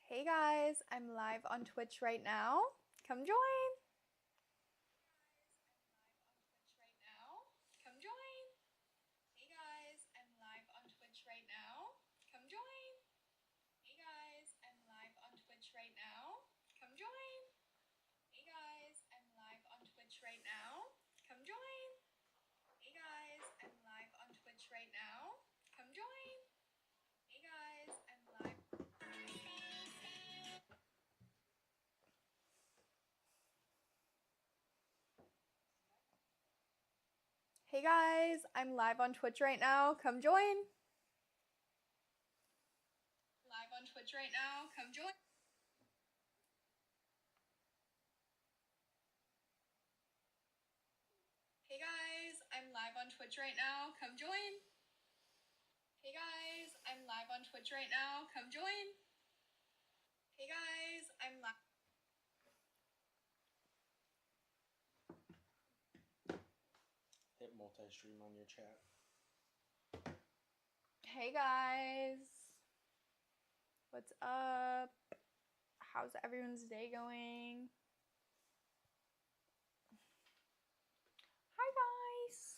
Hey guys, I'm live on Twitch right now. Come join. Come join. Hey guys, I'm live on Twitch right now. Come join. Hey guys, I'm live on Twitch right now. Come join. Hey guys, I'm live on Twitch right now. Come join. Hey guys, I'm live on Twitch right now. Come join. Hey guys, I'm live. Hey guys, I'm live on Twitch right now. Come join. Live on Twitch right now. Come join. Hey guys, I'm live on Twitch right now. Come join. Hey guys, I'm live on Twitch right now. Come join. Hey guys, I'm live. Hit multi-stream on your chat. Hey guys, what's up? How's everyone's day going? Hi guys.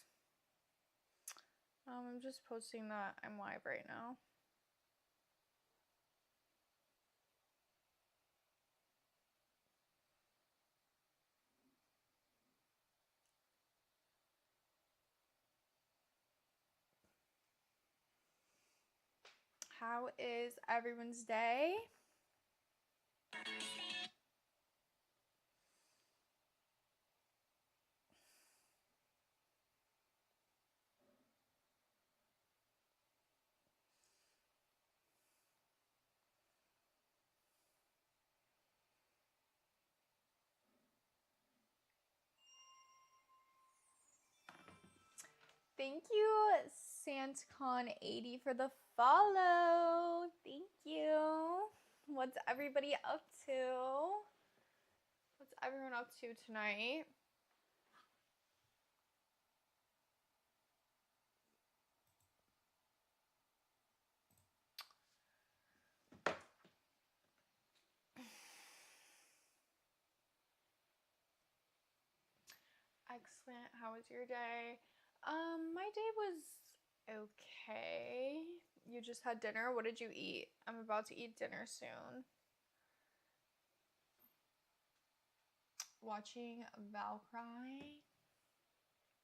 I'm just posting that I'm live right now. How is everyone's day? Thank you, SantCon80 for the follow. Thank you. What's everybody up to? What's everyone up to tonight? Excellent. How was your day? My day was okay. You just had dinner. What did you eat? I'm about to eat dinner soon. Watching Valkyrie.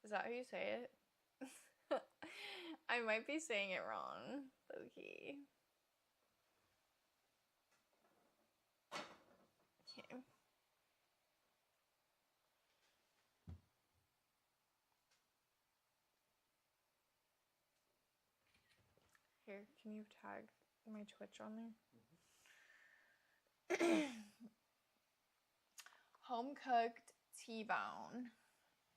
Is that how you say it? I might be saying it wrong. Okay. Okay. Here, can you tag my Twitch on there? Home cooked T-bone.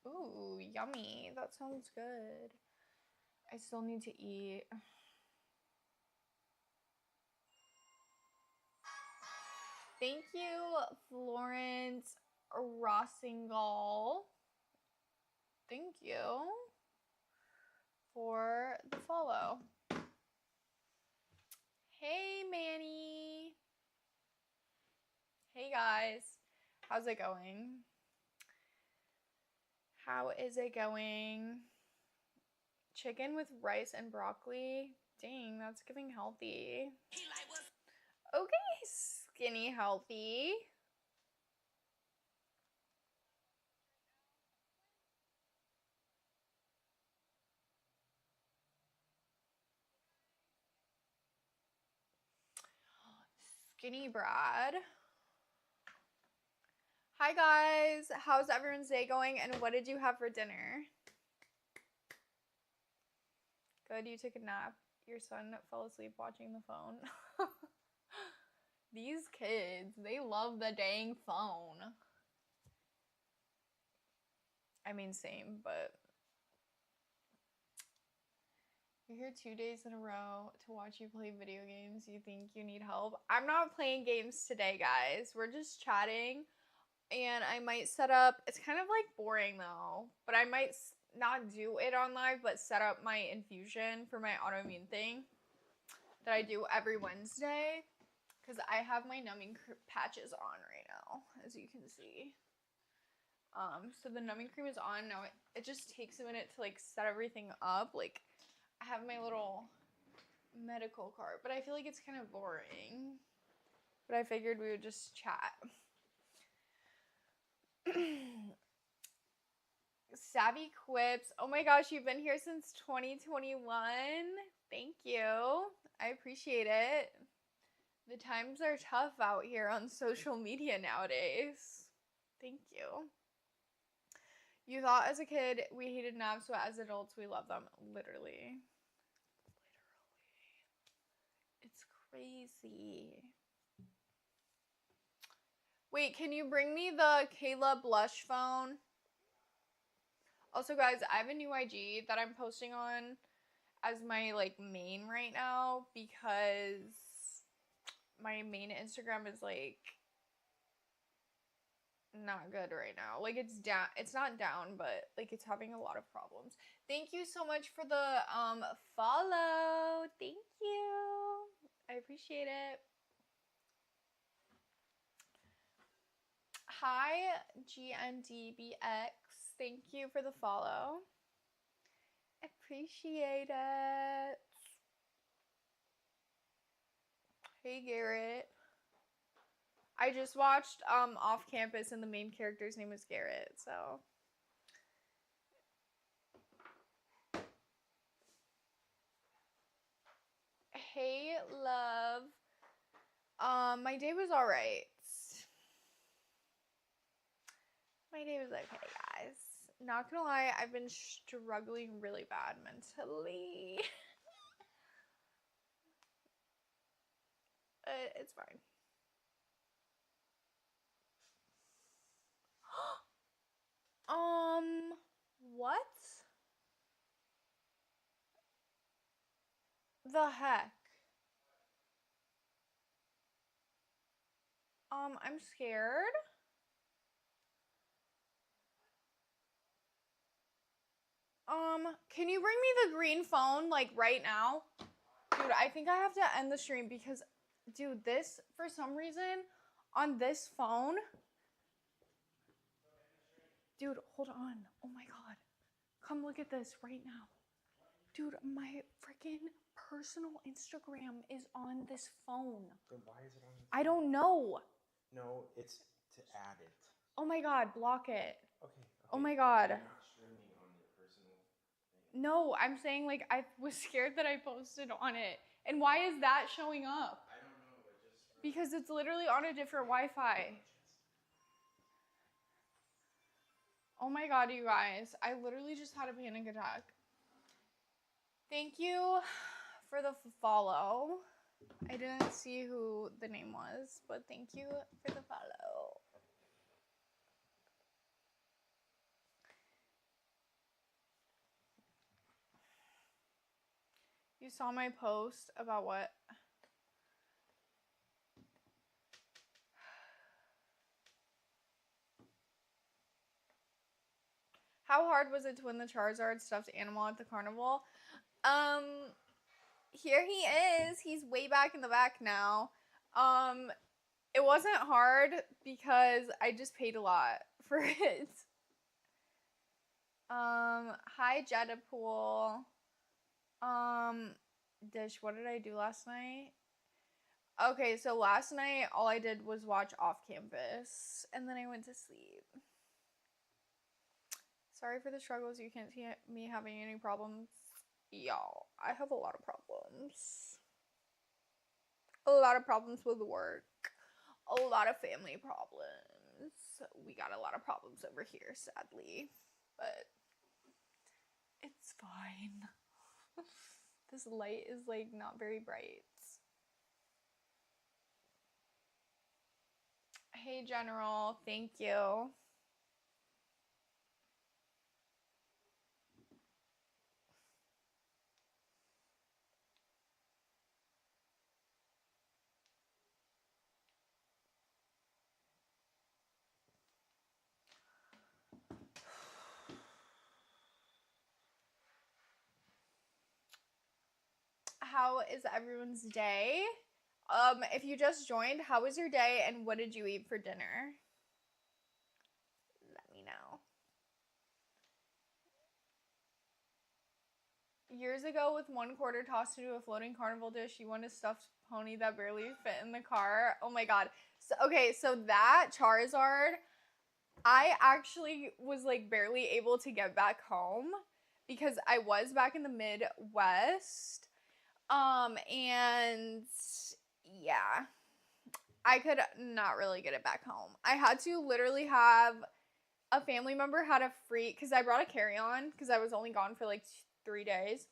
Ooh, yummy. That sounds good. I still need to eat. Thank you, Florence Rossingall. Thank you for the follow. Hey, Manny. Hey, guys. How's it going? How is it going? Chicken with rice and broccoli. Dang, that's giving healthy. Okay, skinny healthy. Skinny Brad. Hi guys, how's everyone's day going and what did you have for dinner? Good, you took a nap. Your son fell asleep watching the phone. These kids, they love the dang phone. I mean, same, but you're here 2 days in a row to watch you play video games. You think you need help? I'm not playing games today, guys. We're just chatting. And I might set up, it's kind of like boring though, but I might not do it on live, but set up my infusion for my autoimmune thing that I do every Wednesday. because I have my numbing patches on right now, as you can see. So the numbing cream is on now. It just takes a minute to like set everything up. Like I have my little medical card, but I feel like it's kind of boring. But I figured we would just chat. Savvy Quips. Oh my gosh, you've been here since 2021. Thank you. I appreciate it. The times are tough out here on social media nowadays. Thank you. You thought as a kid we hated naps, but as adults we love them. Literally. It's crazy. Wait, can you bring me the Kayla blush phone? Also, guys, I have a new IG that I'm posting on as my like main right now because my main Instagram is like not good right now. Like it's down. It's not down, but like it's having a lot of problems. Thank you so much for the follow. Thank you. I appreciate it. Hi, GNDBX. Thank you for the follow. Appreciate it. Hey, Garrett. I just watched Off Campus and the main character's name is Garrett, so. Hey, love. My day was alright. My day was okay, guys. Not gonna lie, I've been struggling really bad mentally. It's fine. What the heck? I'm scared. Can you bring me the green phone, like, right now? Dude, I think I have to end the stream because, dude, this, for some reason, on this phone... Dude, hold on. Oh my god. Come look at this right now. Dude, my freaking personal Instagram is on this phone. Then why is it on? I don't know. No, it's to add it. Oh my god, block it. Okay. Oh my god. You're not streaming on your personal thing. No, I'm saying like I was scared that I posted on it. And why is that showing up? I don't know, but just Because it's literally on a different Wi-Fi. Oh my god, you guys. I literally just had a panic attack. Thank you for the follow. I didn't see who the name was, but thank you for the follow. You saw my post about what? How hard was it to win the Charizard stuffed animal at the carnival? Here he is. He's way back in the back now. It wasn't hard because I just paid a lot for it. Hi Jetapool. Dish, what did I do last night? Okay, so last night all I did was watch Off Campus, and then I went to sleep. Sorry for the struggles. You can't see me having any problems. Y'all, I have a lot of problems. A lot of problems with work. A lot of family problems. We got a lot of problems over here, sadly. But it's fine. This light is like not very bright. Hey General, thank you. How is everyone's day? If you just joined, how was your day and what did you eat for dinner? Let me know. Years ago, with 1/4 tossed into a floating carnival dish, you won a stuffed pony that barely fit in the car. Oh my god. So, okay, so that Charizard, I actually was like barely able to get back home because I was back in the Midwest. And yeah, I could not really get it back home. I had to literally have a family member had a free, because I brought a carry-on because I was only gone for like 3 days.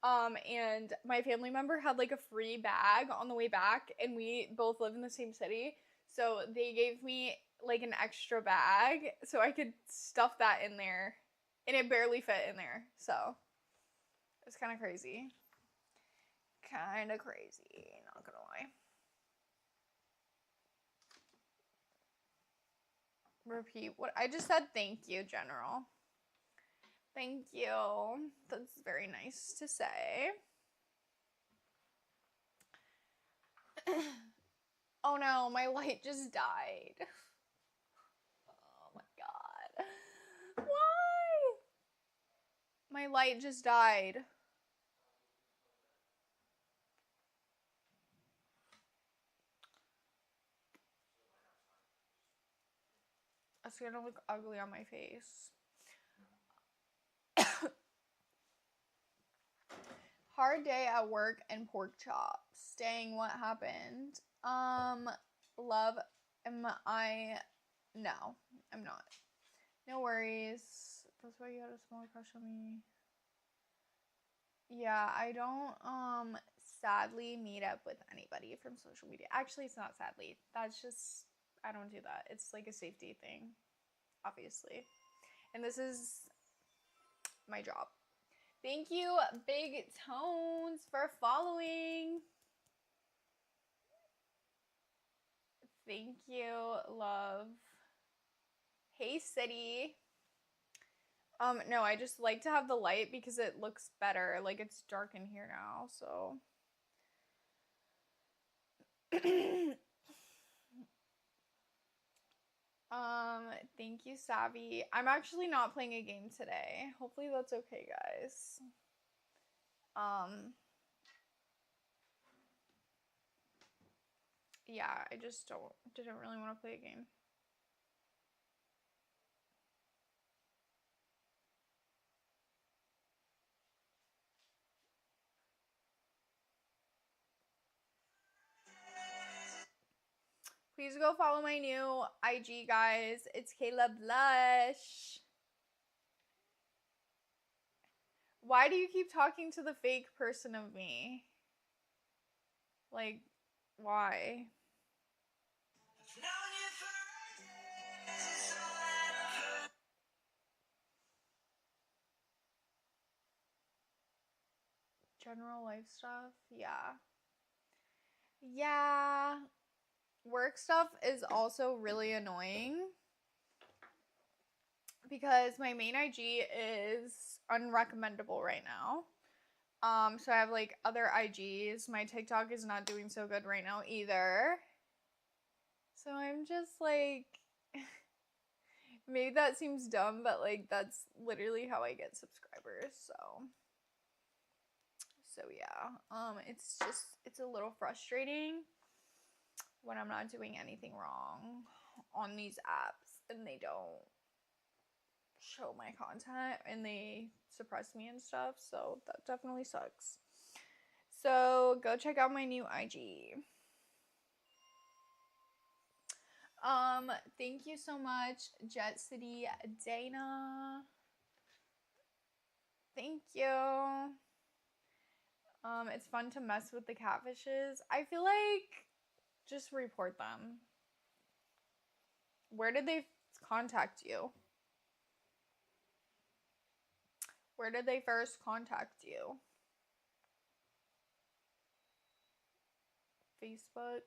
And my family member had like a free bag on the way back, and we both live in the same city. So they gave me like an extra bag so I could stuff that in there, and it barely fit in there. So it's kind of crazy. Kind of crazy, not gonna lie. Repeat what I just said. Thank you, General. Thank you. That's very nice to say. Oh no, my light just died. Oh my god. Why? My light just died. It's gonna look ugly on my face. Hard day at work and pork chops. Staying, what happened? Love, am I? No, I'm not. No worries. That's why you had a small crush on me. Yeah, I don't, sadly meet up with anybody from social media. Actually, it's not sadly. That's just, I don't do that. It's like a safety thing, obviously. And this is my job. Thank you, Big Tones, for following. Thank you, love. Hey, City. No, I just like to have the light because it looks better. Like, it's dark in here now, so. Thank you, Savvy. I'm actually not playing a game today. Hopefully that's okay, guys. Yeah, I just didn't really want to play a game. Please go follow my new IG, guys. It's Kayla Blush. Why do you keep talking to the fake person of me? Like, why? General life stuff? Yeah. Yeah. Work stuff is also really annoying because my main IG is unrecommendable right now. So I have like other IGs. My TikTok is not doing so good right now either. So I'm just like, maybe that seems dumb, but like that's literally how I get subscribers. So yeah. It's a little frustrating when I'm not doing anything wrong on these apps and they don't show my content and they suppress me and stuff, so that definitely sucks. So go check out my new IG. Thank you so much, Jet City Dana. Thank you. It's fun to mess with the catfishes. I feel like just report them. Where did they contact you? Where did they first contact you? Facebook?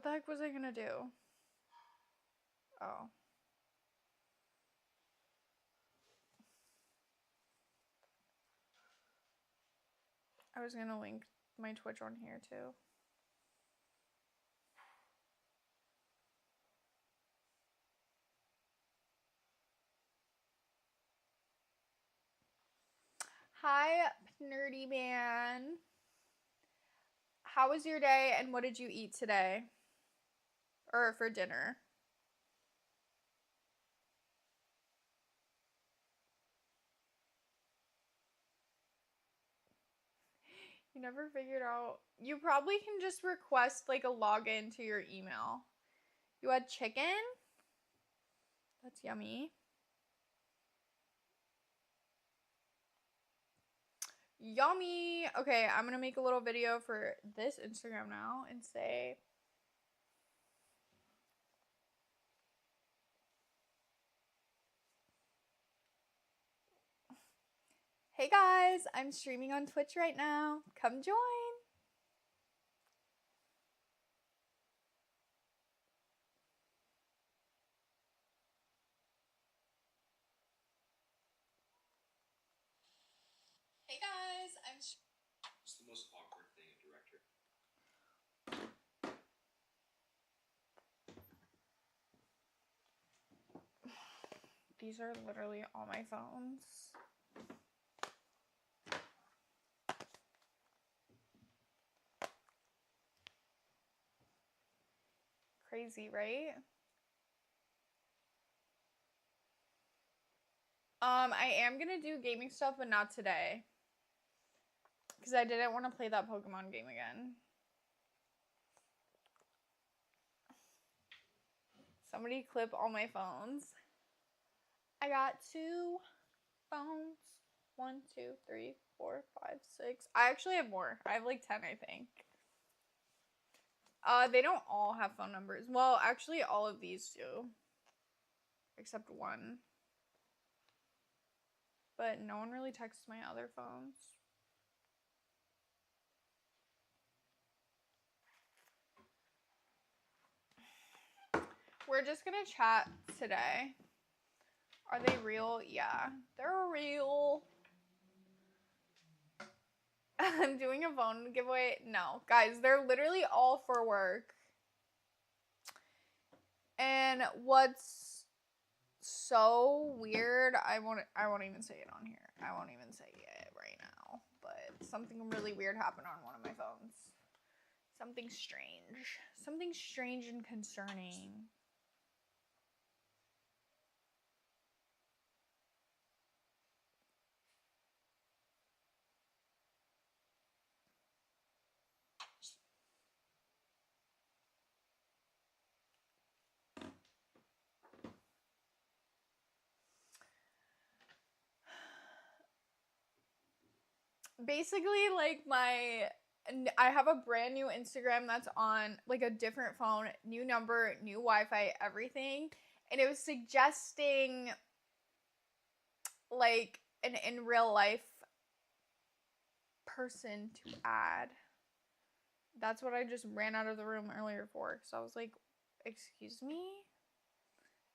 the heck was I gonna do? Oh. I was gonna link my Twitch on here too. Hi, Nerdy Man. How was your day and what did you eat today? Or for dinner? You never figured out. You probably can just request like a login to your email. You had chicken? That's yummy. Yummy. Okay, I'm gonna make a little video for this Instagram now and say, hey guys, I'm streaming on Twitch right now. Come join. Hey guys, It's the most awkward thing a director. These are literally all my phones. Crazy, right? I am gonna do gaming stuff, but not today. Because I didn't want to play that Pokemon game again. Somebody clip all my phones. I got 2 phones. 1, 2, 3, 4, 5, 6. I actually have more. I have like 10, I think. They don't all have phone numbers. Well, actually, all of these do. Except one. But no one really texts my other phones. We're just gonna chat today. Are they real? Yeah, they're real. I'm doing a phone giveaway. No, guys, they're literally all for work. And what's so weird, I won't even say it on here. I won't even say it right now. But something really weird happened on one of my phones. Something strange. Something strange and concerning. Basically, like, I have a brand new Instagram that's on like a different phone, new number, new Wi-Fi, everything, and it was suggesting like an in real life person to add. That's what I just ran out of the room earlier for. So I was like, excuse me?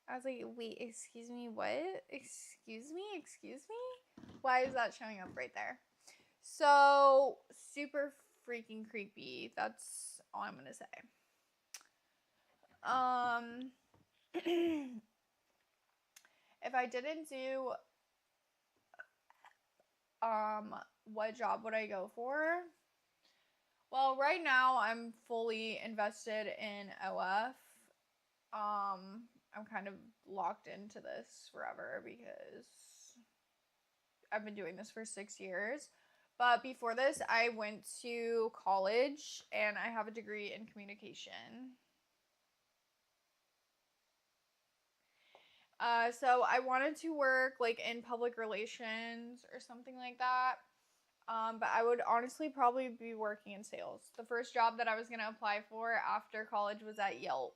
I was like, wait, excuse me, what? Excuse me? Why is that showing up right there? So, super freaking creepy. That's all I'm gonna say. If I didn't do, what job would I go for? Well, right now I'm fully invested in OF. I'm kind of locked into this forever because I've been doing this for 6 years. But before this, I went to college and I have a degree in communication. So I wanted to work like in public relations or something like that. But I would honestly probably be working in sales. The first job that I was gonna apply for after college was at Yelp.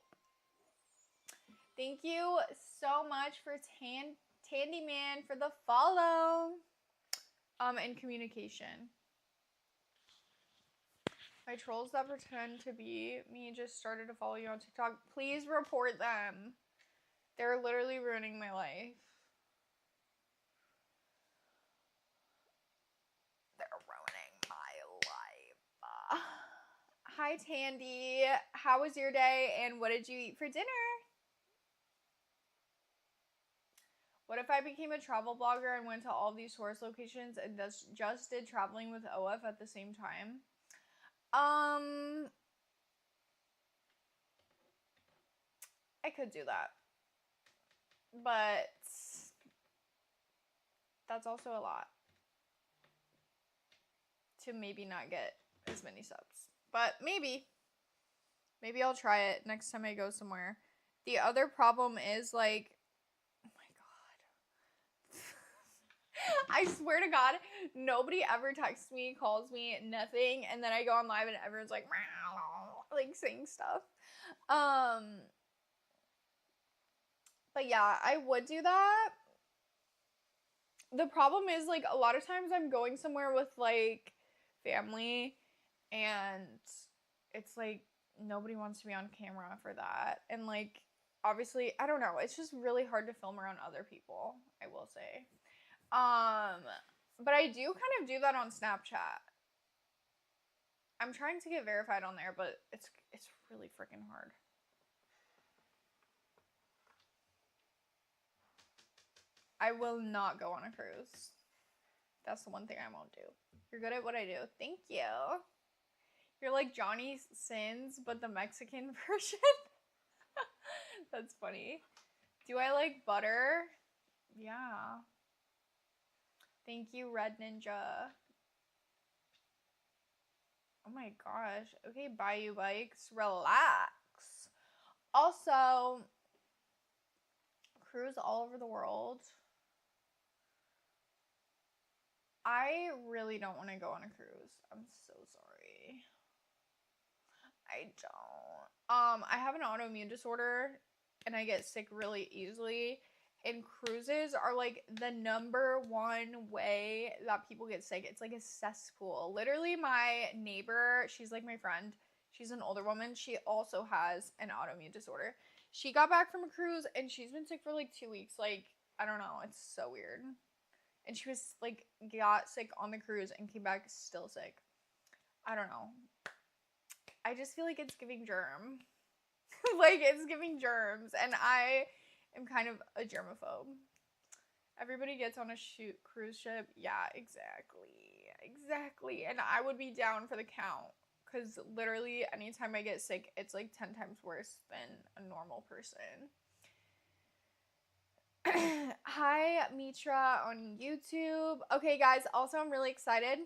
Thank you so much for Tandyman for the follow. In communication. My trolls that pretend to be me just started to follow you on TikTok. Please report them. They're literally ruining my life. They're ruining my life. Hi, Tandy. How was your day and what did you eat for dinner? What if I became a travel blogger and went to all these tourist locations and just did traveling with OF at the same time? I could do that. But that's also a lot to maybe not get as many subs. But maybe I'll try it next time I go somewhere. The other problem is like, oh my god. I swear to God, nobody ever texts me, calls me, nothing. And then I go on live and everyone's like saying stuff. But yeah, I would do that. The problem is like a lot of times I'm going somewhere with like family and it's like nobody wants to be on camera for that. And like obviously, I don't know, it's just really hard to film around other people, I will say. But I do kind of do that on Snapchat. I'm trying to get verified on there, but it's really freaking hard. I will not go on a cruise. That's the one thing I won't do. You're good at what I do. Thank you. You're like Johnny Sins, but the Mexican version. That's funny. Do I like butter? Yeah. Thank you, Red Ninja. Oh my gosh. Okay, Bayou Bikes. Relax. Also, cruise all over the world. I really don't want to go on a cruise. I'm so sorry. I don't. I have an autoimmune disorder and I get sick really easily. And cruises are like the number one way that people get sick. It's like a cesspool. Literally, my neighbor, she's like my friend. She's an older woman. She also has an autoimmune disorder. She got back from a cruise and she's been sick for like 2 weeks. Like, I don't know. It's so weird. And she was like, got sick on the cruise and came back still sick. I don't know. I just feel like it's giving germ. Like, it's giving germs. And I am kind of a germaphobe. Everybody gets on a cruise ship. Yeah, exactly. And I would be down for the count. Because literally, anytime I get sick, it's like 10 times worse than a normal person. Hi, Mitra on YouTube. Okay, guys, also I'm really excited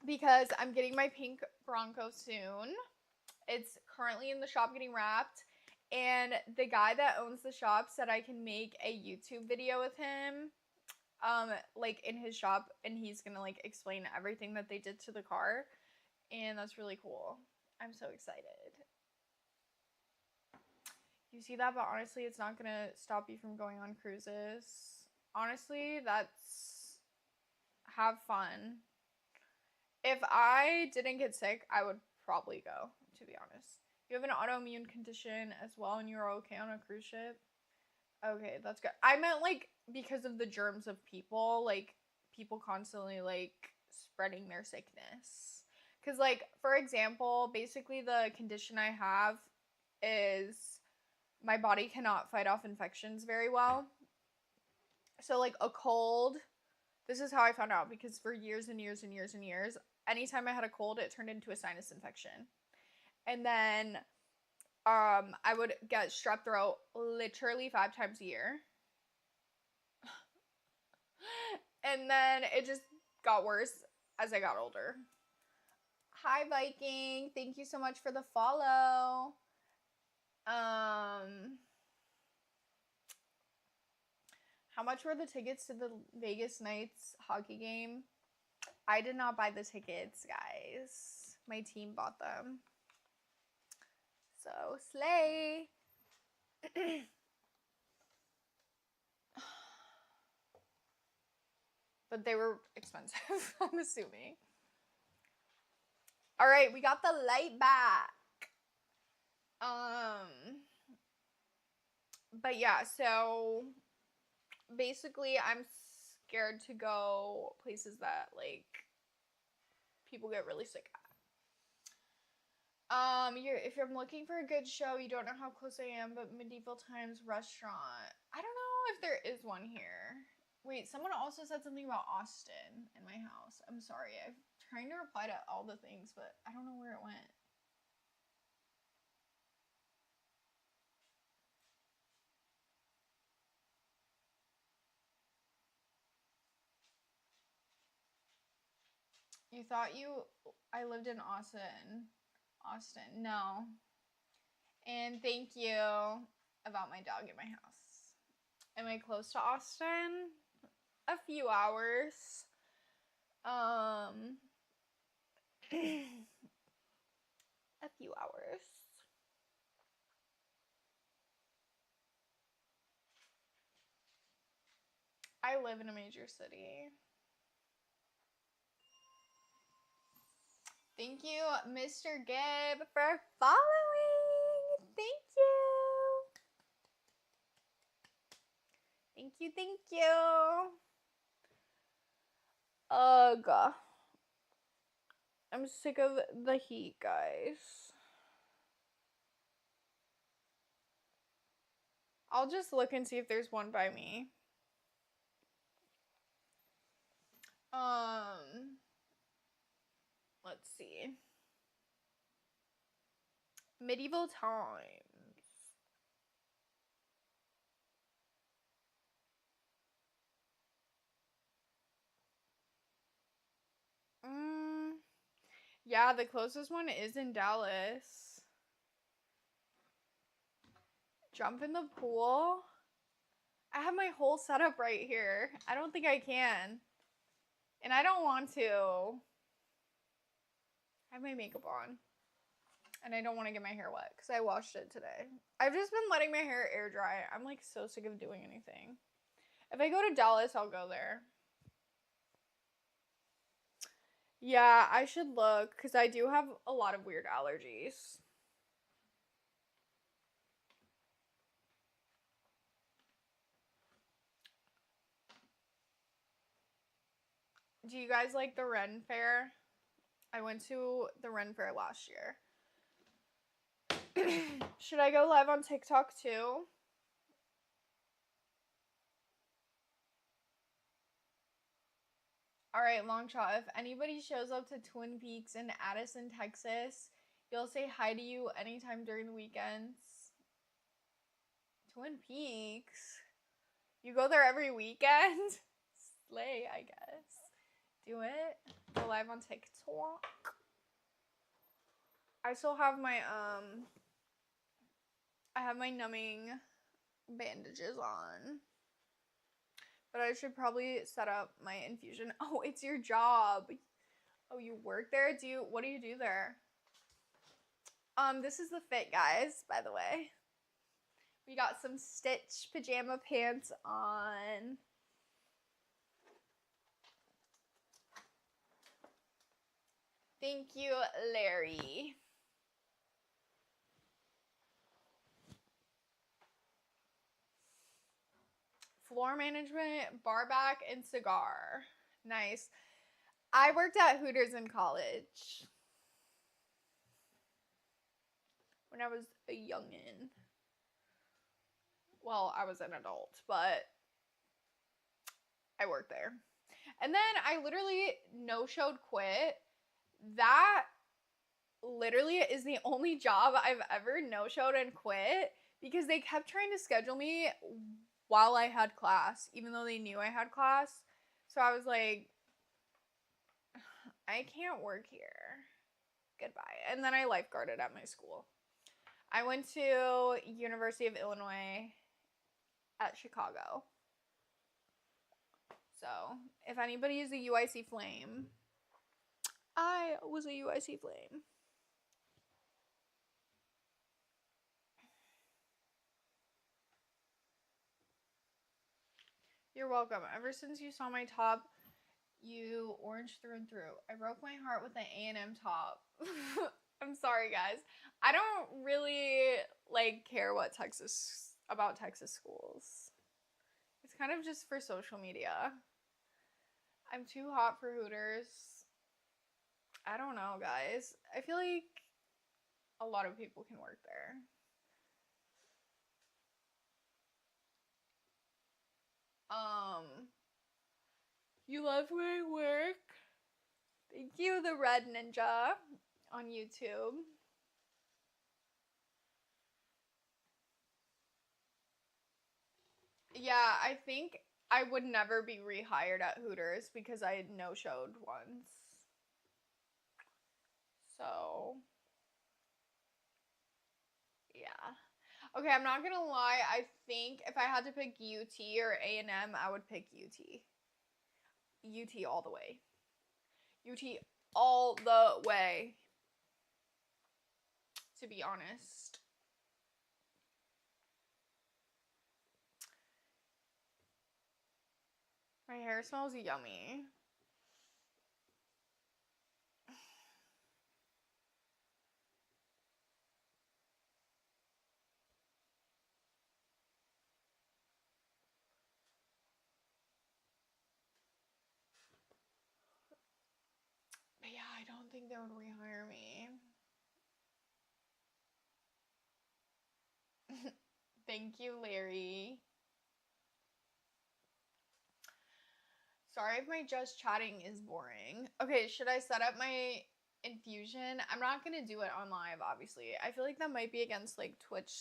because I'm getting my pink Bronco soon. It's currently in the shop getting wrapped, and the guy that owns the shop said I can make a YouTube video with him, like in his shop, and he's gonna like explain everything that they did to the car, and that's really cool. I'm so excited. You see that, but honestly, it's not gonna stop you from going on cruises. Honestly, that's have fun. If I didn't get sick, I would probably go, to be honest. You have an autoimmune condition as well and you're okay on a cruise ship? Okay, that's good. I meant like because of the germs of people, like people constantly like spreading their sickness. Cause like, for example, basically the condition I have is my body cannot fight off infections very well. So like a cold, this is how I found out because for years and years and years and years, anytime I had a cold, it turned into a sinus infection. And then I would get strep throat literally 5 times a year. And then it just got worse as I got older. Hi, Viking. Thank you so much for the follow. How much were the tickets to the Vegas Knights hockey game? I did not buy the tickets, guys. My team bought them. So, slay. But they were expensive, I'm assuming. All right, we got the light back. But yeah, so basically I'm scared to go places that like people get really sick at. If I'm looking for a good show, you don't know how close I am, but Medieval Times Restaurant. I don't know if there is one here. Wait, someone also said something about Austin in my house. I'm sorry. I'm trying to reply to all the things, but I don't know where it went. You thought I lived in Austin. Austin, no. And thank you about my dog in my house. Am I close to Austin? A few hours. A few hours. I live in a major city. Thank you, Mr. Gibb, for following. Thank you. Thank you, thank you. Ugh. I'm sick of the heat, guys. I'll just look and see if there's one by me. Let's see. Medieval Times. Yeah, the closest one is in Dallas. Jump in the pool? I have my whole setup right here. I don't think I can. And I don't want to. I have my makeup on. And I don't want to get my hair wet because I washed it today. I've just been letting my hair air dry. I'm like so sick of doing anything. If I go to Dallas, I'll go there. Yeah, I should look because I do have a lot of weird allergies. Do you guys like the Ren Fair? I went to the Ren Fair last year. Should I go live on TikTok too? Alright, Longshot, if anybody shows up to Twin Peaks in Addison, Texas, you'll say hi to you anytime during the weekends. Twin Peaks? You go there every weekend? Slay, I guess. Do it. Go live on TikTok. I still have my, I have my numbing bandages on. But I should probably set up my infusion. Oh, it's your job. Oh, you work there? What do you do there? This is the fit, guys, by the way. We got some Stitch pajama pants on. Thank you, Larry. Floor management, bar back, and cigar. Nice. I worked at Hooters in college. When I was a youngin'. Well, I was an adult, but I worked there. And then I literally no-showed quit. That literally is the only job I've ever no-showed and quit because they kept trying to schedule me while I had class, even though they knew I had class. So I was like, I can't work here. Goodbye. And then I lifeguarded at my school. I went to University of Illinois at Chicago. So, if anybody is a UIC flame, I was a UIC flame. You're welcome. Ever since you saw my top, You orange through and through. I broke my heart with an A&M top. I'm sorry, guys. I don't really like care what about Texas schools. It's kind of just for social media. I'm too hot for Hooters. I don't know, guys. I feel like a lot of people can work there. You love my work? Thank you, the Red Ninja on YouTube. Yeah, I think I would never be rehired at Hooters because I no-showed once. So, yeah. Okay, I'm not gonna lie. I think if I had to pick UT or A&M, I would pick UT. UT all the way. UT all the way. To be honest. My hair smells yummy. But yeah, I don't think they would rehire me. Thank you, Larry. Sorry if my just chatting is boring. Okay, should I set up my infusion? I'm not gonna do it on live, obviously. I feel like that might be against like Twitch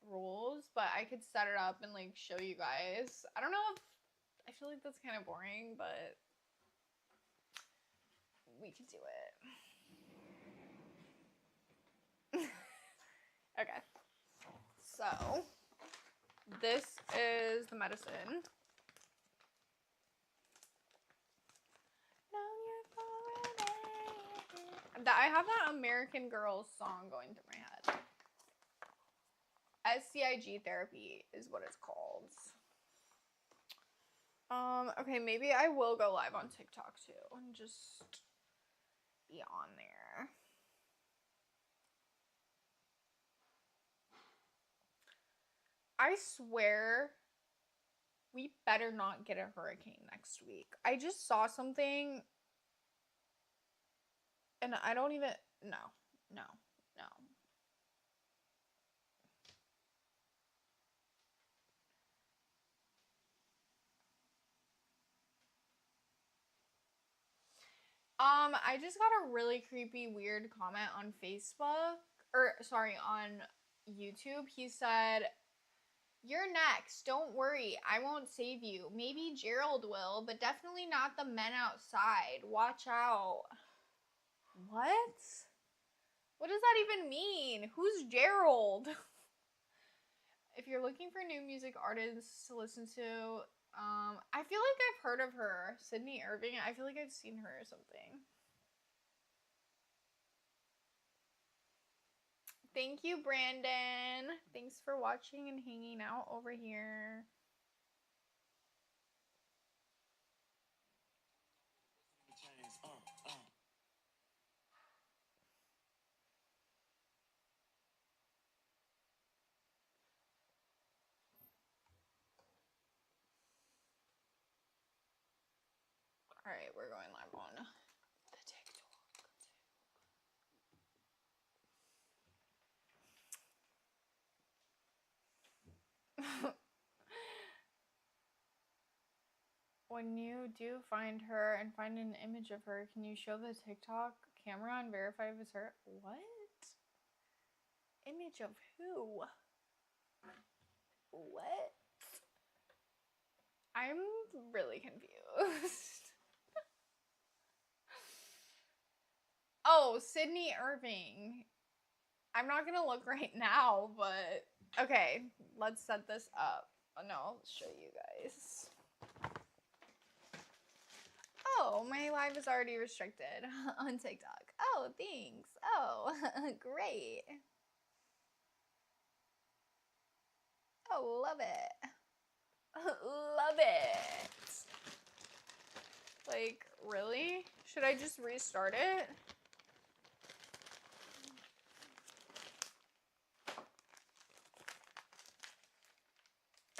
rules, but I could set it up and like show you guys. I don't know if I feel like that's kind of boring, but we could do it. Okay. So, this is the medicine. I have that American Girl song going through my head. SCIG therapy is what it's called. Okay, maybe I will go live on TikTok too and just be on there. I swear we better not get a hurricane next week. I just saw something and I don't even, no. I just got a really creepy, weird comment on Facebook, on YouTube. He said, "You're next. Don't worry. I won't save you. Maybe Gerald will, but definitely not the men outside. Watch out." What? What does that even mean? Who's Gerald? If you're looking for new music artists to listen to, I feel like I've heard of her. Sydney Irving. I feel like I've seen her or something. Thank you, Brandon. Thanks for watching and hanging out over here. Alright, we're going live on the TikTok. When you do find her and find an image of her, can you show the TikTok camera and verify if it's her? What? Image of who? What? I'm really confused. Oh, Sydney Irving. I'm not gonna look right now, but okay, let's set this up. Oh, no, I'll show you guys. Oh, my live is already restricted on TikTok. Oh, thanks. Oh, great. Oh, love it. Love it. Really? Should I just restart it?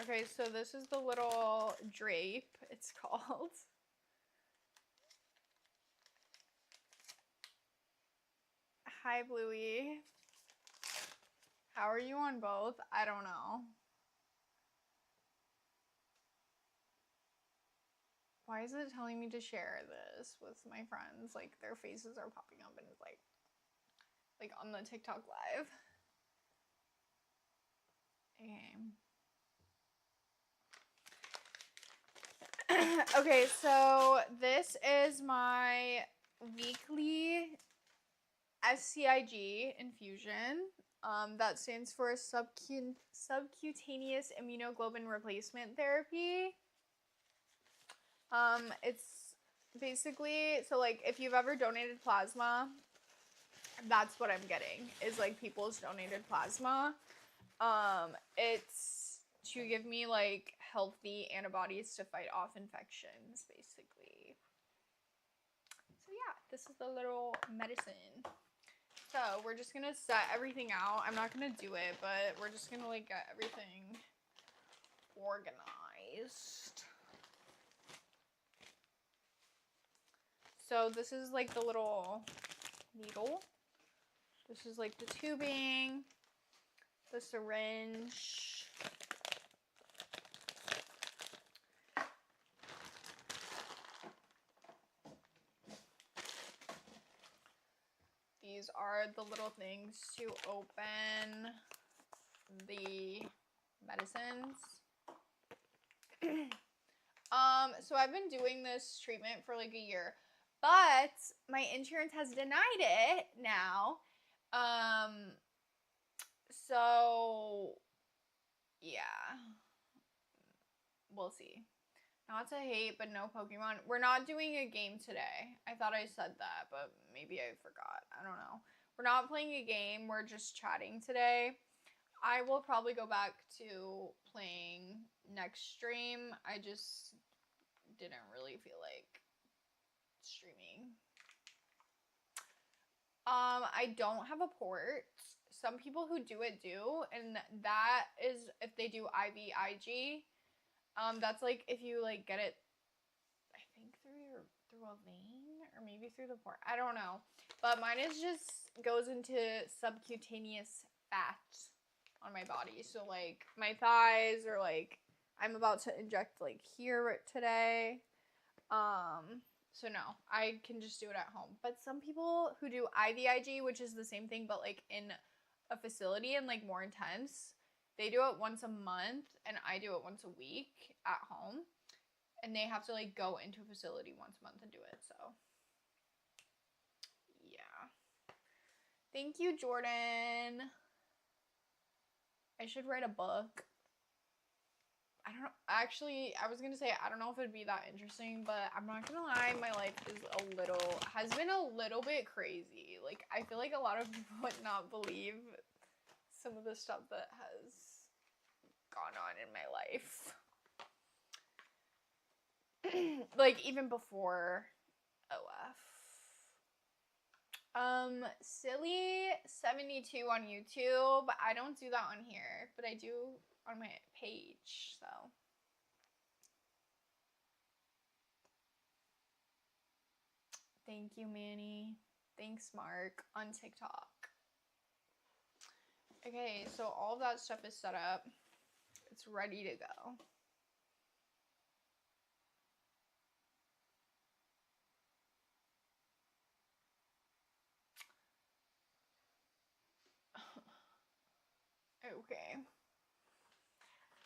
Okay, so this is the little drape, it's called. Hi, Bluey. How are you on both? I don't know. Why is it telling me to share this with my friends? Like, their faces are popping up and it's like on the TikTok live. Okay. Okay, so this is my weekly SCIG infusion. That stands for subcutaneous immunoglobulin replacement therapy. It's basically, so like if you've ever donated plasma, that's what I'm getting, is like people's donated plasma. It's to give me like healthy antibodies to fight off infections, basically. So yeah, this is the little medicine. So we're just gonna set everything out. I'm not gonna do it, but we're just gonna like get everything organized. So this is like the little needle. This is like the tubing, the syringe. These are the little things to open the medicines. So I've been doing this treatment for like a year, but my insurance has denied it now. So yeah, we'll see. Not to hate, but no Pokemon. We're not doing a game today. I thought I said that, but maybe I forgot. I don't know. We're not playing a game. We're just chatting today. I will probably go back to playing next stream. I just didn't really feel like streaming. I don't have a port. Some people who do it do, and that is if they do IVIG. That's like if you like get it, I think through a vein or maybe through the port. I don't know, but mine is just goes into subcutaneous fat on my body. So like my thighs, or like I'm about to inject like here today. So no, I can just do it at home. But some people who do IVIG, which is the same thing but like in a facility and like more intense, they do it once a month and I do it once a week at home. And they have to like go into a facility once a month and do it. So yeah. Thank you, Jordan. I should write a book. I don't know. Actually, I was gonna say I don't know if it'd be that interesting, but I'm not gonna lie, my life is has been a little bit crazy. Like I feel like a lot of people would not believe some of the stuff that has gone on in my life. Like even before OF. Silly72 on YouTube. I don't do that on here, but I do on my page, so. Thank you, Manny. Thanks, Mark, on TikTok. Okay, so all of that stuff is set up. It's ready to go. Okay.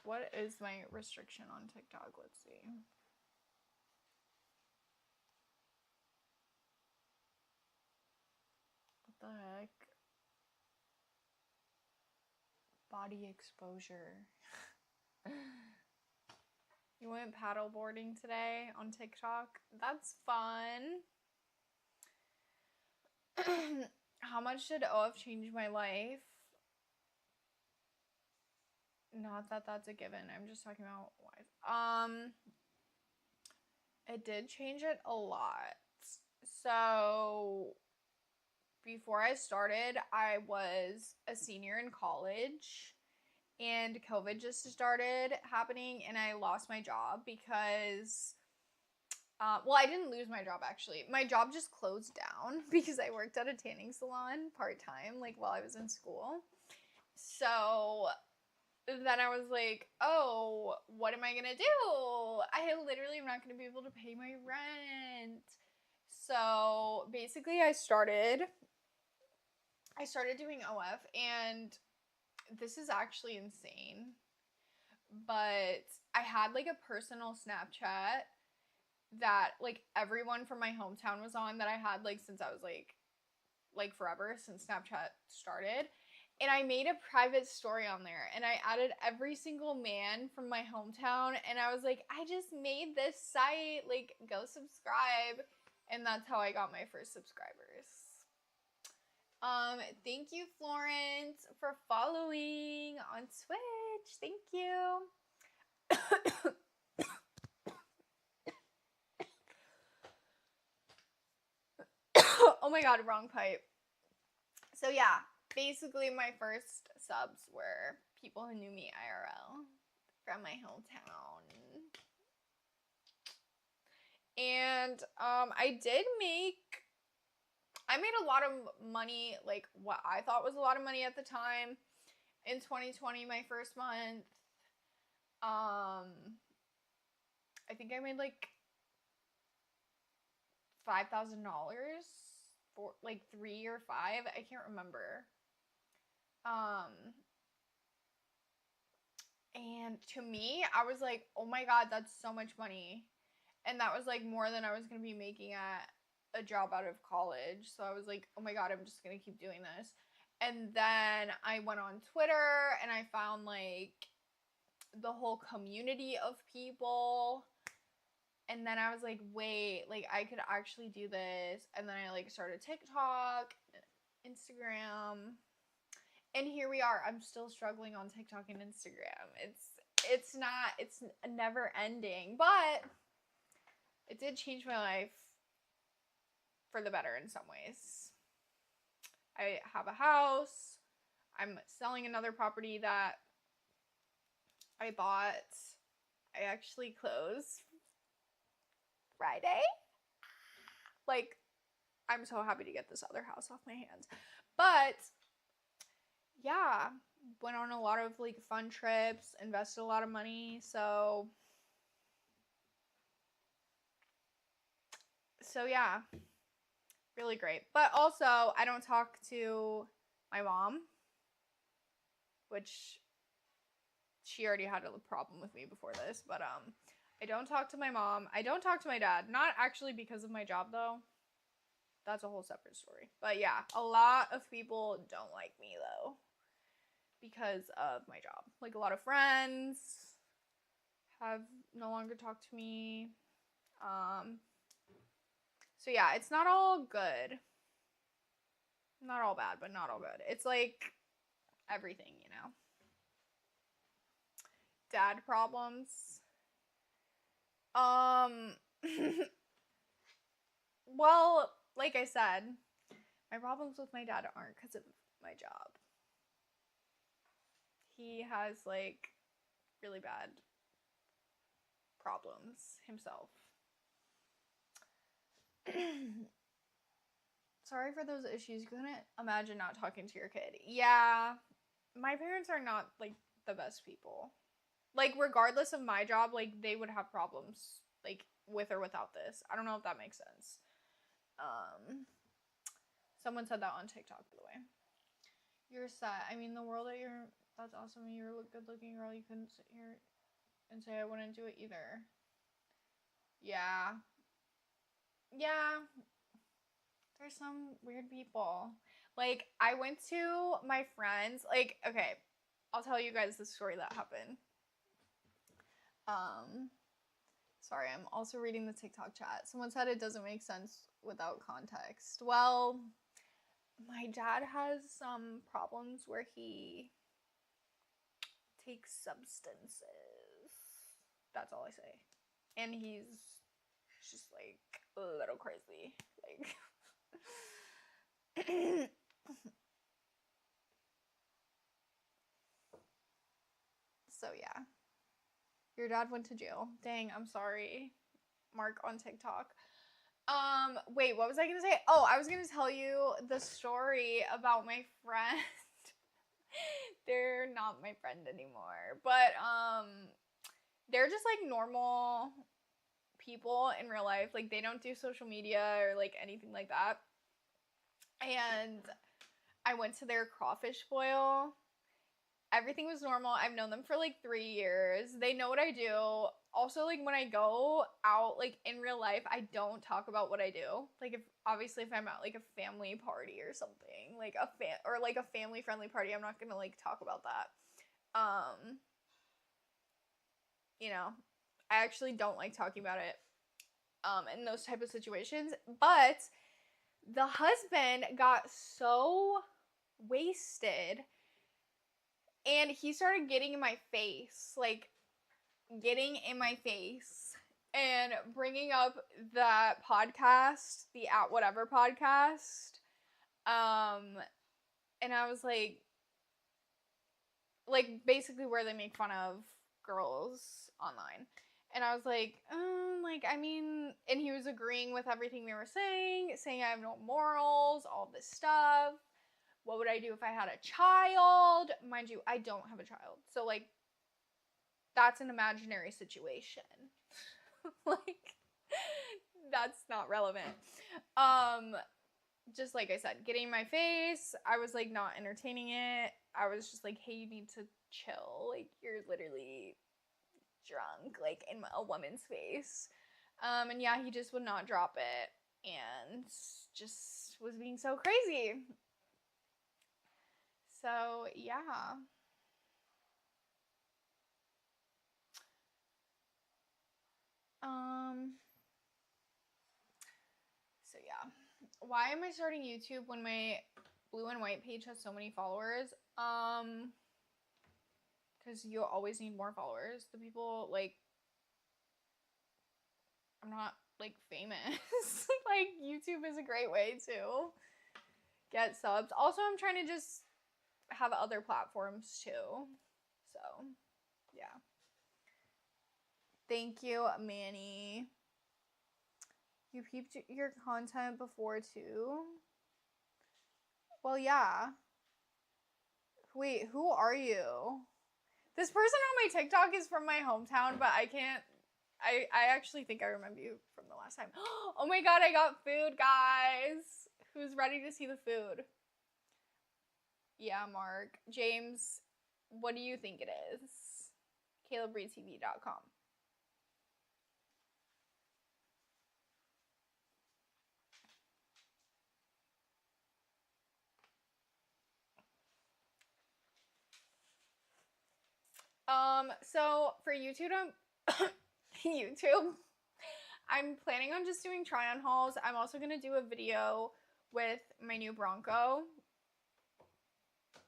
What is my restriction on TikTok? Let's see. What the heck? Body exposure. You went paddleboarding today on TikTok? That's fun. How much did OF change my life? Not that that's a given. I'm just talking about why. It did change it a lot. So before I started, I was a senior in college and COVID just started happening and I lost my job because well, I didn't lose my job actually. My job just closed down because I worked at a tanning salon part-time like while I was in school. So then I was like, oh, what am I gonna do? I literally am not gonna be able to pay my rent. So basically I started doing OF, and this is actually insane. But I had like a personal Snapchat that like everyone from my hometown was on, that I had like since I was like forever, since Snapchat started. And I made a private story on there and I added every single man from my hometown and I was like, I just made this site, like go subscribe. And that's how I got my first subscribers. Thank you, Florence, for following on Twitch. Thank you. Oh my god, wrong pipe. So yeah, basically my first subs were people who knew me IRL from my hometown. And I made a lot of money, like what I thought was a lot of money at the time. In 2020, my first month, I think I made like $5,000 for like 3 or 5. I can't remember. And to me, I was like, oh my god, that's so much money. And that was like more than I was going to be making at a job out of college. So I was like, oh my god, I'm just going to keep doing this. And then I went on Twitter and I found like the whole community of people. And then I was like, wait, like I could actually do this. And then I like started TikTok, Instagram. And here we are. I'm still struggling on TikTok and Instagram. It's never ending, but it did change my life for the better in some ways. I have a house. I'm selling another property that I bought. I actually closed Friday. Like, I'm so happy to get this other house off my hands. But yeah, went on a lot of like fun trips, invested a lot of money. So yeah, really great. But also, I don't talk to my mom, which she already had a problem with me before this, but I don't talk to my mom. I don't talk to my dad. Not actually because of my job though. That's a whole separate story. But yeah, a lot of people don't like me though because of my job. Like a lot of friends have no longer talked to me. So yeah, it's not all good. Not all bad, but not all good. It's like everything, you know. Dad problems. Well, like I said, my problems with my dad aren't because of my job. He has like really bad problems himself. Sorry for those issues. You couldn't imagine not talking to your kid. Yeah, my parents are not like the best people. Like regardless of my job, like they would have problems like with or without this. I don't know if that makes sense. Someone said that on TikTok, by the way. You're set. I mean, the world that you're. That's awesome. You're a good-looking girl. You couldn't sit here and say I wouldn't do it either. Yeah. Yeah. There's some weird people. Like, I went to my friends. Like, okay, I'll tell you guys the story that happened. Sorry, I'm also reading the TikTok chat. Someone said it doesn't make sense without context. Well, my dad has some problems where he takes substances. That's all I say. And he's It's just like a little crazy. Like so yeah. Your dad went to jail. Dang, I'm sorry. Mark on TikTok. Wait, what was I gonna say? Oh, I was gonna tell you the story about my friend. They're not my friend anymore. But they're just like normal people in real life. Like they don't do social media or like anything like that. And I went to their crawfish boil. Everything was normal. I've known them for like 3 years. They know what I do. Also, like when I go out like in real life, I don't talk about what I do. Like if I'm at like a family party or something, like a family friendly party, I'm not going to like talk about that. You know, I actually don't like talking about it in those type of situations, but the husband got so wasted and he started getting in my face and bringing up that podcast, the At Whatever podcast. And I was like basically where they make fun of girls online. And I was like, and he was agreeing with everything they were saying I have no morals, all this stuff. What would I do if I had a child? Mind you, I don't have a child. So, like, that's an imaginary situation. Like, that's not relevant. Just like I said, getting in my face, I was, like, not entertaining it. I was just like, hey, you need to chill. Like, you're literally drunk, like, in a woman's face. And yeah, he just would not drop it. And just was being so crazy. So, yeah. So yeah. Why am I starting YouTube when my blue and white page has so many followers? Because you always need more followers. The people, like, I'm not, like, famous. Like, YouTube is a great way to get subs. Also, I'm trying to just have other platforms too. So, yeah. Thank you, Manny. You peeped your content before too? Well, yeah. Wait, who are you? This person on my TikTok is from my hometown, but I actually think I remember you from the last time. Oh my god, I got food, guys. Who's ready to see the food? Yeah, Mark. James, what do you think it is? CalebReedTV.com. So for YouTube, I'm planning on just doing try-on hauls. I'm also gonna do a video with my new Bronco,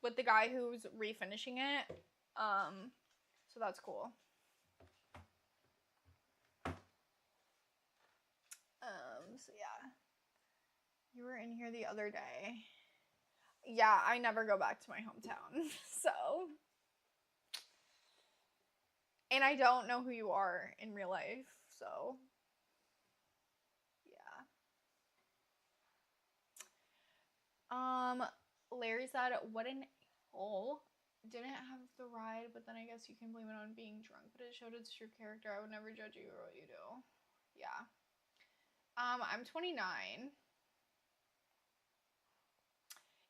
with the guy who's refinishing it. So that's cool. So yeah. You were in here the other day. Yeah, I never go back to my hometown, so. And I don't know who you are in real life, so. Yeah. Larry said, what an hole. Didn't have the ride, but then I guess you can blame it on being drunk, but it showed its true character. I would never judge you or what you do. Yeah. I'm 29.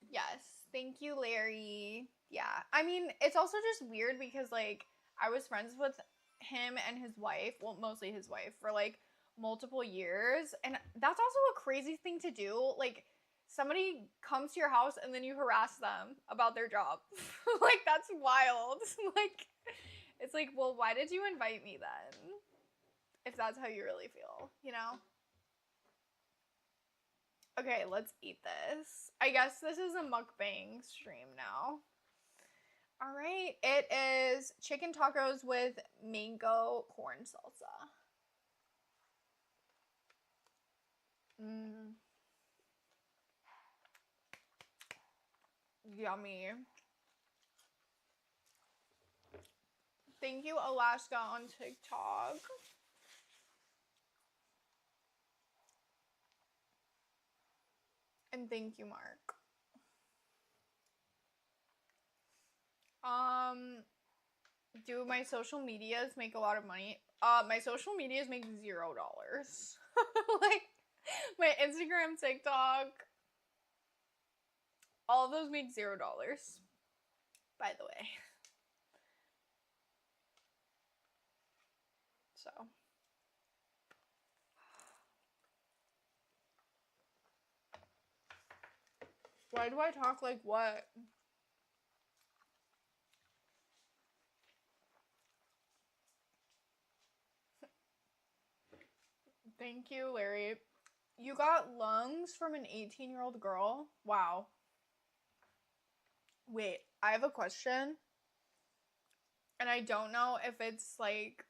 Yes. Thank you, Larry. Yeah. I mean, it's also just weird because, like, I was friends with him and his wife, well, mostly his wife, for, like, multiple years. And that's also a crazy thing to do. Like, somebody comes to your house and then you harass them about their job. Like, that's wild. Like, it's like, well, why did you invite me then? If that's how you really feel, you know? Okay, let's eat this. I guess this is a mukbang stream now. All right, it is chicken tacos with mango corn salsa. Yummy. Thank you, Alaska on TikTok. And thank you, Mark. Do my social medias make a lot of money? My social medias make $0. Like, my Instagram, TikTok, all of those make $0, by the way. So. Why do I talk like what? Thank you, Larry. You got lungs from an 18-year-old girl? Wow. Wait, I have a question. And I don't know if it's, like,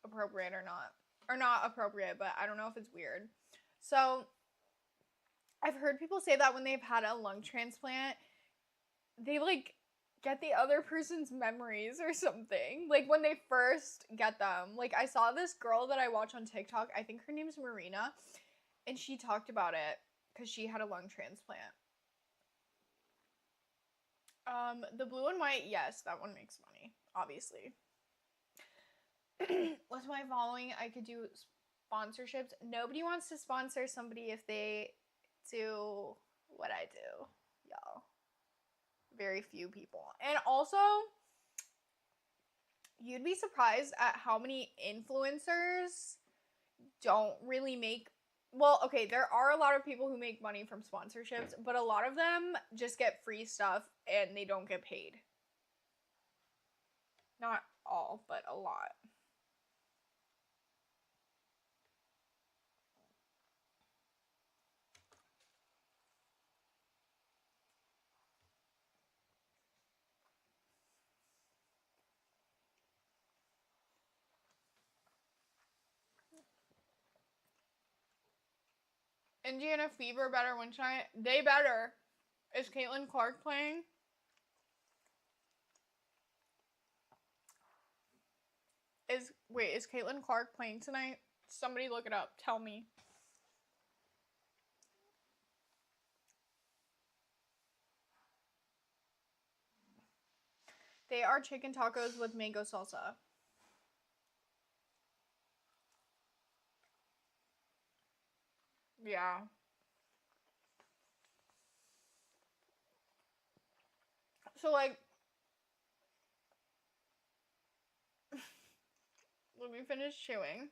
appropriate or not. Or not appropriate, but I don't know if it's weird. So, I've heard people say that when they've had a lung transplant, they, like, get the other person's memories or something. Like, when they first get them. Like, I saw this girl that I watch on TikTok. I think her name's Marina. And she talked about it because she had a lung transplant. The blue and white, yes, that one makes money, obviously. With my following, I could do sponsorships. Nobody wants to sponsor somebody if they do what I do, y'all. Very few people. And also, you'd be surprised at how many influencers don't really make... Well, okay, there are a lot of people who make money from sponsorships, but a lot of them just get free stuff and they don't get paid. Not all, but a lot. Indiana Fever better win tonight. They better. Is Caitlin Clark playing? Is Caitlin Clark playing tonight? Somebody look it up. Tell me. They are chicken tacos with mango salsa. Yeah. So, like, let me finish chewing.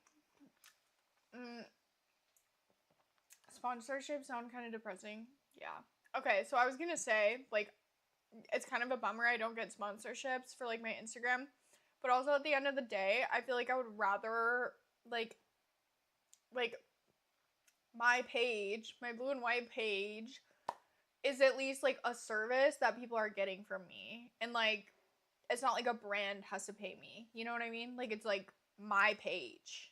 Sponsorships sound kind of depressing. Yeah. Okay, so I was gonna say, like, it's kind of a bummer I don't get sponsorships for, like, my Instagram. But also, at the end of the day, I feel like I would rather, like, my page, my blue and white page, is at least, like, a service that people are getting from me. And, like, it's not like a brand has to pay me. You know what I mean? Like, it's, like, my page.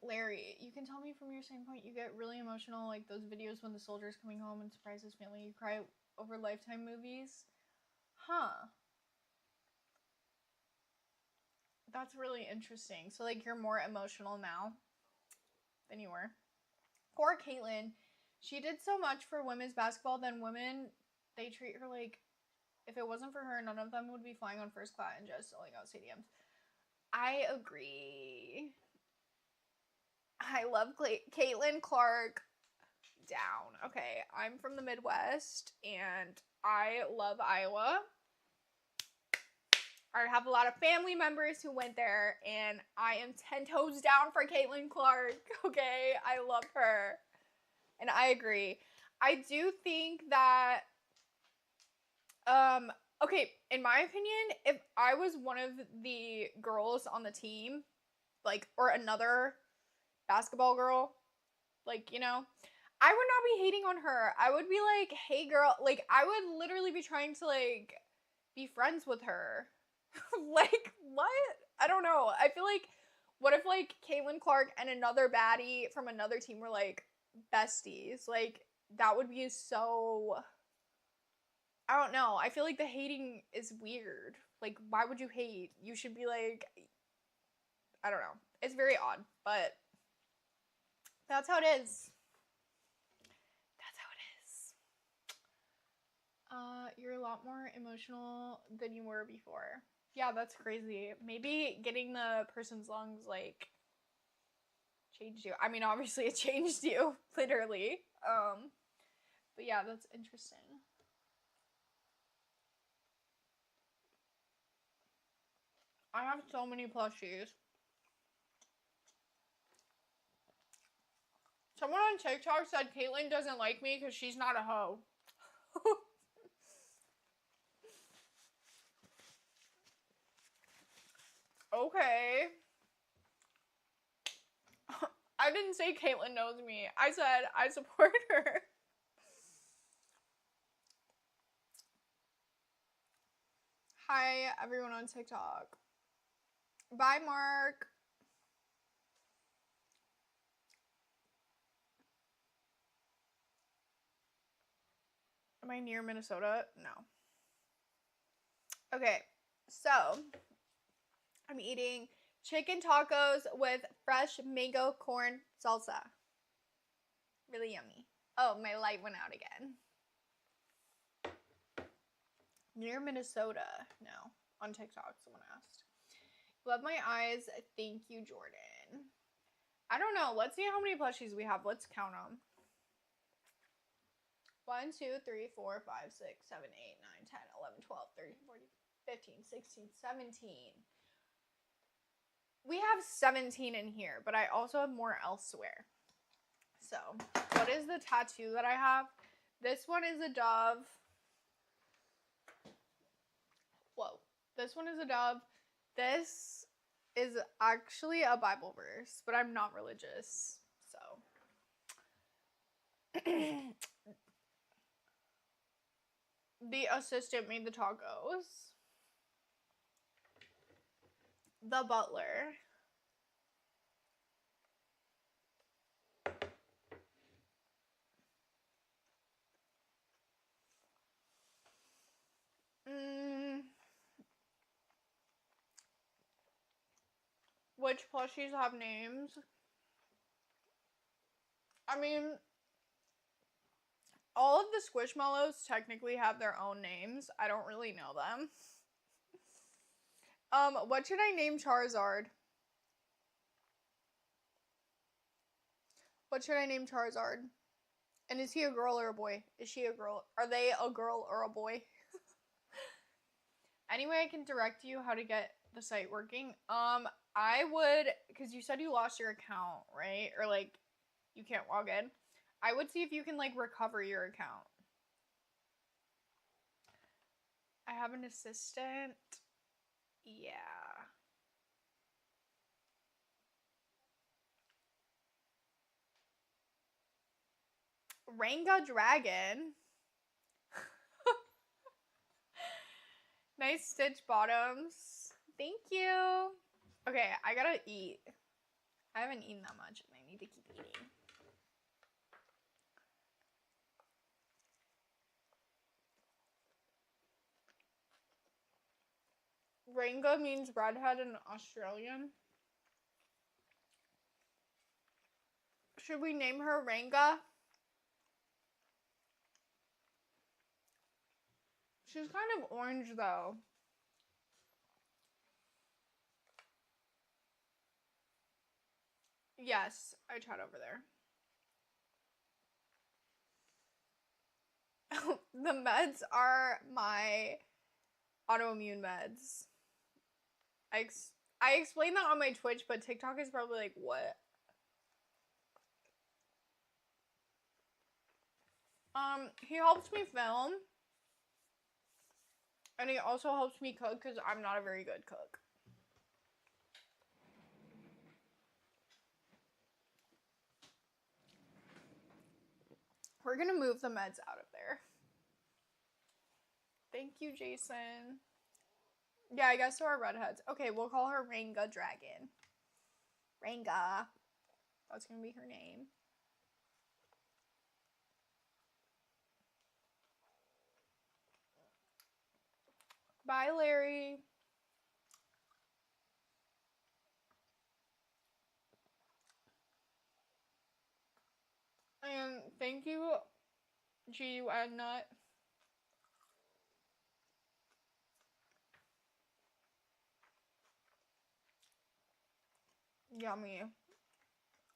Larry, you can tell me from your standpoint, you get really emotional, like, those videos when the soldier's coming home and surprises his family, you cry over Lifetime movies? Huh. That's really interesting. So, like, you're more emotional now than you were. Poor Caitlin. She did so much for women's basketball, then women, they treat her like, if it wasn't for her, none of them would be flying on first class and just selling out stadiums. I agree. I love Caitlin Clark. Down. Okay, I'm from the Midwest, and I love Iowa. I have a lot of family members who went there, and I am 10 toes down for Caitlin Clark, okay? I love her. And I agree. I do think that, okay, in my opinion, if I was one of the girls on the team, like, or another basketball girl, like, you know, I would not be hating on her. I would be like, hey girl, like, I would literally be trying to, like, be friends with her. Like, what? I don't know. I feel like, what if, like, Caitlin Clark and another baddie from another team were like, besties. Like, that would be so, I don't know. I feel like the hating is weird. Like, why would you hate? You should be like, I don't know. It's very odd, but that's how it is. That's how it is. You're a lot more emotional than you were before. Yeah, that's crazy. Maybe getting the person's lungs, like, changed you. I mean, obviously it changed you, literally. But yeah, that's interesting. I have so many plushies. Someone on TikTok said Caitlyn doesn't like me because she's not a hoe. Okay. I didn't say Caitlyn knows me. I said I support her. Hi, everyone on TikTok. Bye, Mark. Am I near Minnesota? No. Okay, so I'm eating chicken tacos with fresh mango corn salsa. Really yummy. Oh, my light went out again. Near Minnesota? No. On TikTok, someone asked. Love my eyes. Thank you, Jordan. I don't know. Let's see how many plushies we have. Let's count them. 1, 2, 3, 4, 5, 6, 7, 8, 9, 10, 11, 12, 13, 14, 15, 16, 17. We have 17 in here, but I also have more elsewhere. So, what is the tattoo that I have? This one is a dove. Whoa. This one is a dove. This is actually a Bible verse, but I'm not religious, so. The assistant made the tacos. The butler. Which plushies have names? I mean, all of the Squishmallows technically have their own names. I don't really know them. What should I name Charizard? What should I name Charizard? And is he a girl or a boy? Is she a girl? Are they a girl or a boy? Anyway, I can direct you how to get the site working. I would, because you said you lost your account, right? Or like, you can't log in. I would see if you can like recover your account. I have an assistant. Yeah. Ranga Dragon. Nice stitch bottoms. Thank you. Okay, I gotta eat. I haven't eaten that much and I need to keep eating. Ranga means redhead in Australian. Should we name her Ranga? She's kind of orange though. Yes, I chat over there. The meds are my autoimmune meds. I explained that on my Twitch, but TikTok is probably like, what? He helps me film. And he also helps me cook because I'm not a very good cook. We're gonna move the meds out of there. Thank you, Jason. Yeah, I guess so are redheads. Okay, we'll call her Ranga Dragon. Ranga. That's gonna be her name. Bye, Larry. And thank you, GU Nut. Yummy.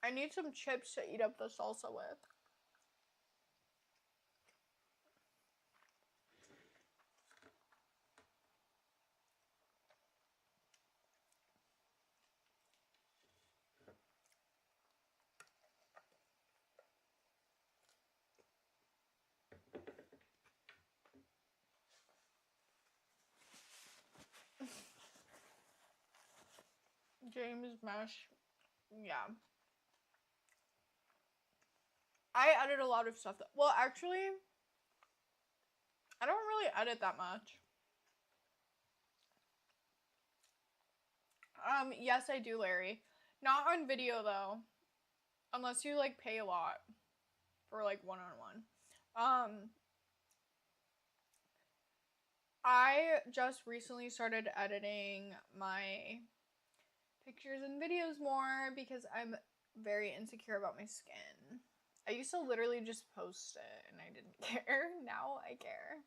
I need some chips to eat up the salsa with. James Mesh. Yeah. I edit a lot of stuff. Well, actually, I don't really edit that much. Yes, I do, Larry. Not on video, though. Unless you, like, pay a lot for, like, one-on-one. I just recently started editing my pictures and videos more because I'm very insecure about my skin. I used to literally just post it and I didn't care. Now I care.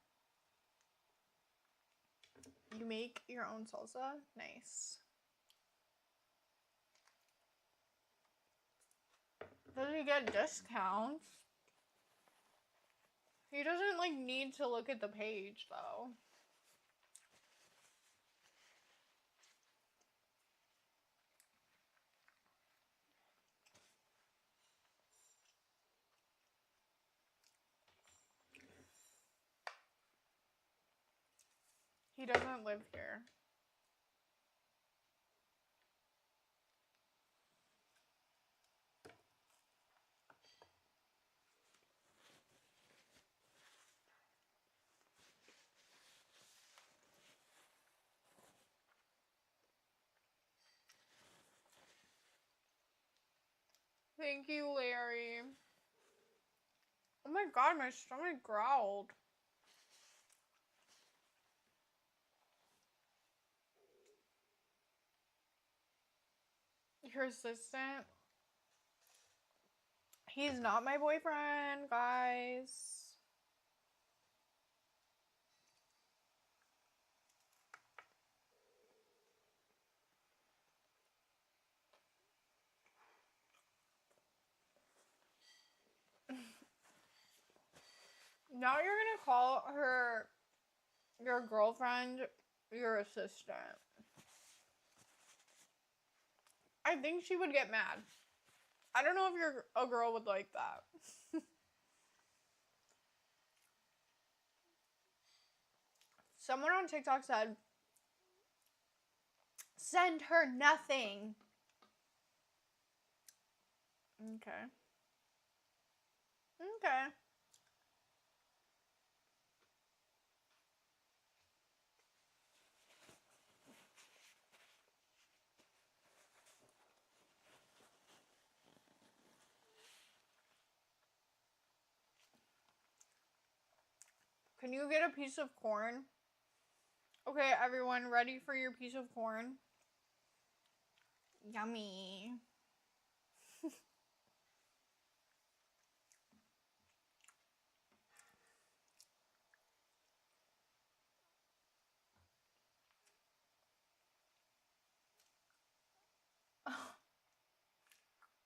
You make your own salsa? Nice. Does he get discounts? He doesn't, like, need to look at the page, though. He doesn't live here. Thank you, Larry. Oh my god, my stomach growled. Your assistant? He's not my boyfriend, guys. Now you're gonna call her, your girlfriend, your assistant. I think she would get mad. I don't know if a girl would like that. Someone on TikTok said, send her nothing. Okay. Okay. Can you get a piece of corn? Okay, everyone, ready for your piece of corn? Yummy.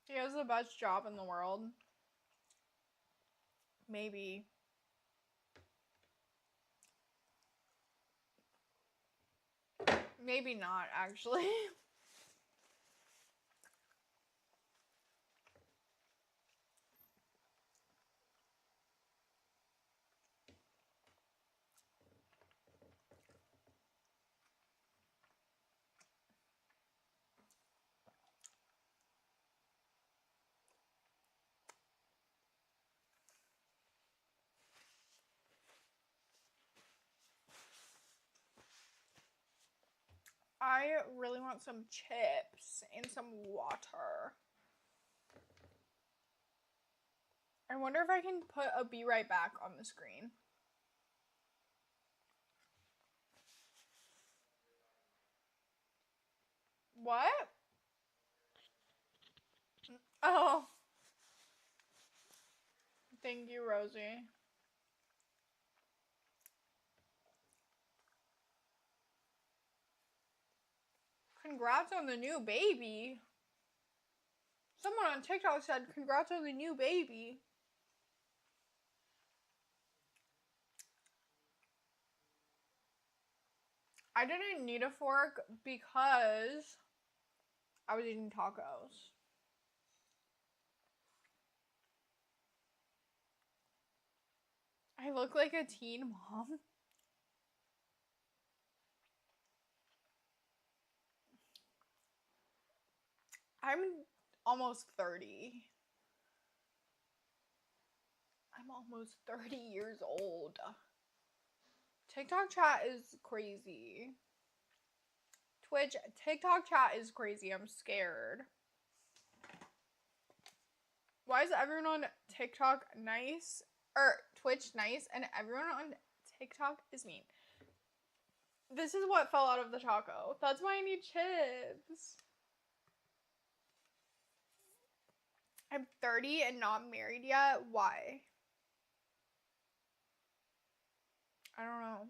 He has the best job in the world. Maybe. Maybe not, actually. I really want some chips and some water. I wonder if I can put a be right back on the screen. What? Oh. Thank you, Rosie. Congrats on the new baby. Someone on TikTok said, congrats on the new baby. I didn't need a fork because I was eating tacos. I look like a teen mom. I'm almost 30. I'm almost 30 years old. TikTok chat is crazy. Twitch, TikTok chat is crazy. I'm scared. Why is everyone on TikTok nice? Or Twitch nice and everyone on TikTok is mean? This is what fell out of the taco. That's why I need chips. I'm 30 and not married yet. Why? I don't know.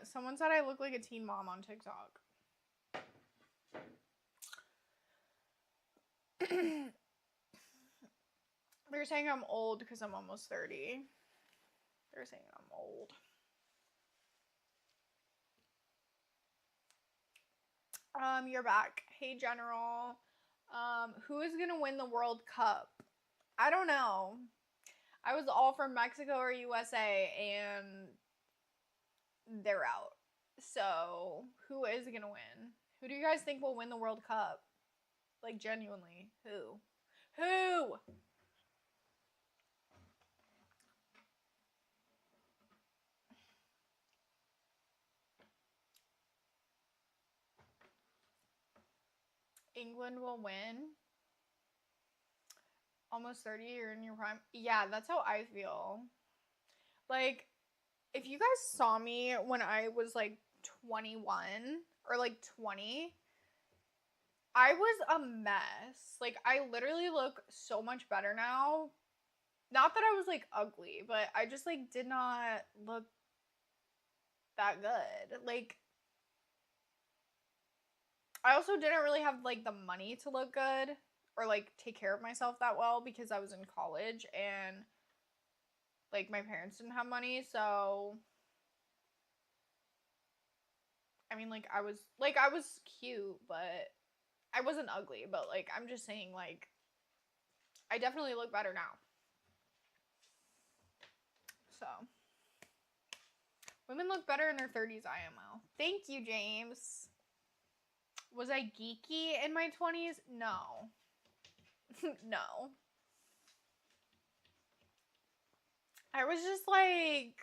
Someone said I look like a teen mom on TikTok. They're saying I'm old because I'm almost 30. They're saying I'm old. You're back. Hey, General. Who is gonna win the World Cup? I don't know. I was all for Mexico or USA, and they're out. So, who is gonna win? Who do you guys think will win the World Cup? Like, genuinely. Who? Who? England will win. Almost 30, you're in your prime. Yeah, that's how I feel. Like, if you guys saw me when I was like 21 or like 20, I was a mess. Like, I literally look so much better now. Not that I was like ugly, but I just like did not look that good. Like, I also didn't really have like the money to look good or like take care of myself that well because I was in college and like my parents didn't have money. So I mean, like I was cute, but I wasn't ugly. But like I'm just saying, like I definitely look better now. So women look better in their 30s, IMO. Thank you, James. Was I geeky in my 20s? No. No. I was just like,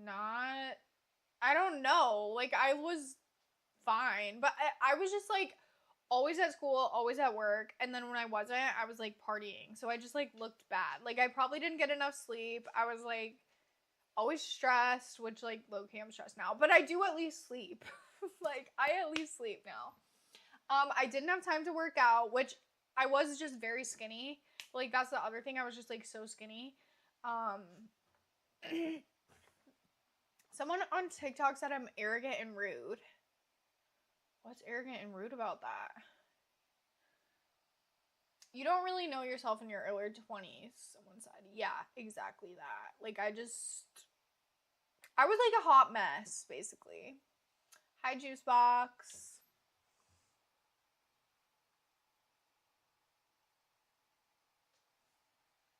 not, I don't know. Like, I was fine, but I was just like always at school, always at work, and then when I wasn't, I was like partying. So I just like looked bad. Like, I probably didn't get enough sleep. I was like always stressed, which like low-key I'm stressed now, but I do at least sleep. Like, I at least sleep now. I didn't have time to work out, which I was just very skinny. Like, that's the other thing. I was just like so skinny. Someone on TikTok said I'm arrogant and rude. What's arrogant and rude about that? You don't really know yourself in your early 20s, someone said. Yeah, exactly that. Like, I was like a hot mess, basically. Hi, Juicebox.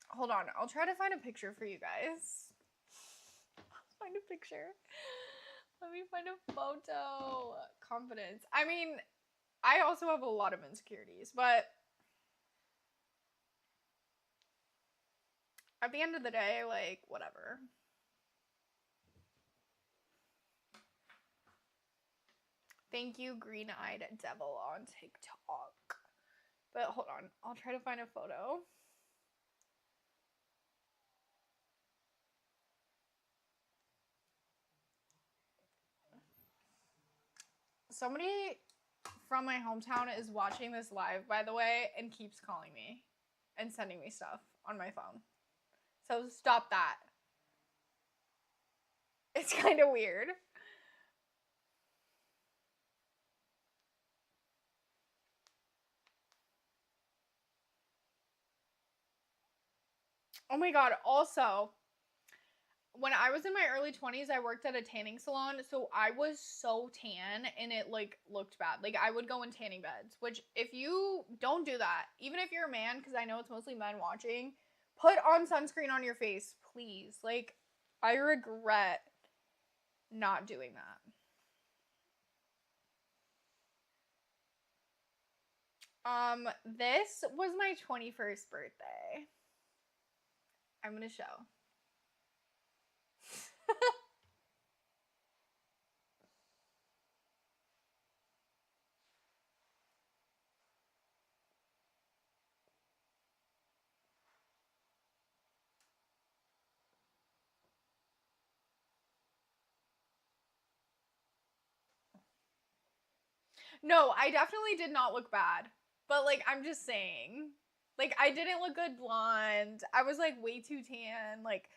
Hold on, I'll try to find a picture for you guys. Find a picture. Let me find a photo. Confidence. I mean, I also have a lot of insecurities, but at the end of the day, like, whatever. Thank you, green-eyed devil on TikTok. But hold on, I'll try to find a photo. Somebody from my hometown is watching this live, by the way, and keeps calling me and sending me stuff on my phone. So stop that. It's kind of weird. Oh my god, also, when I was in my early 20s, I worked at a tanning salon, so I was so tan and it like looked bad. Like I would go in tanning beds, which if you don't do that, even if you're a man, because I know it's mostly men watching, put on sunscreen on your face, please. Like I regret not doing that. This was my 21st birthday. I'm gonna show. No, I definitely did not look bad. But like I'm just saying. Like I didn't look good blonde. I was like way too tan. Like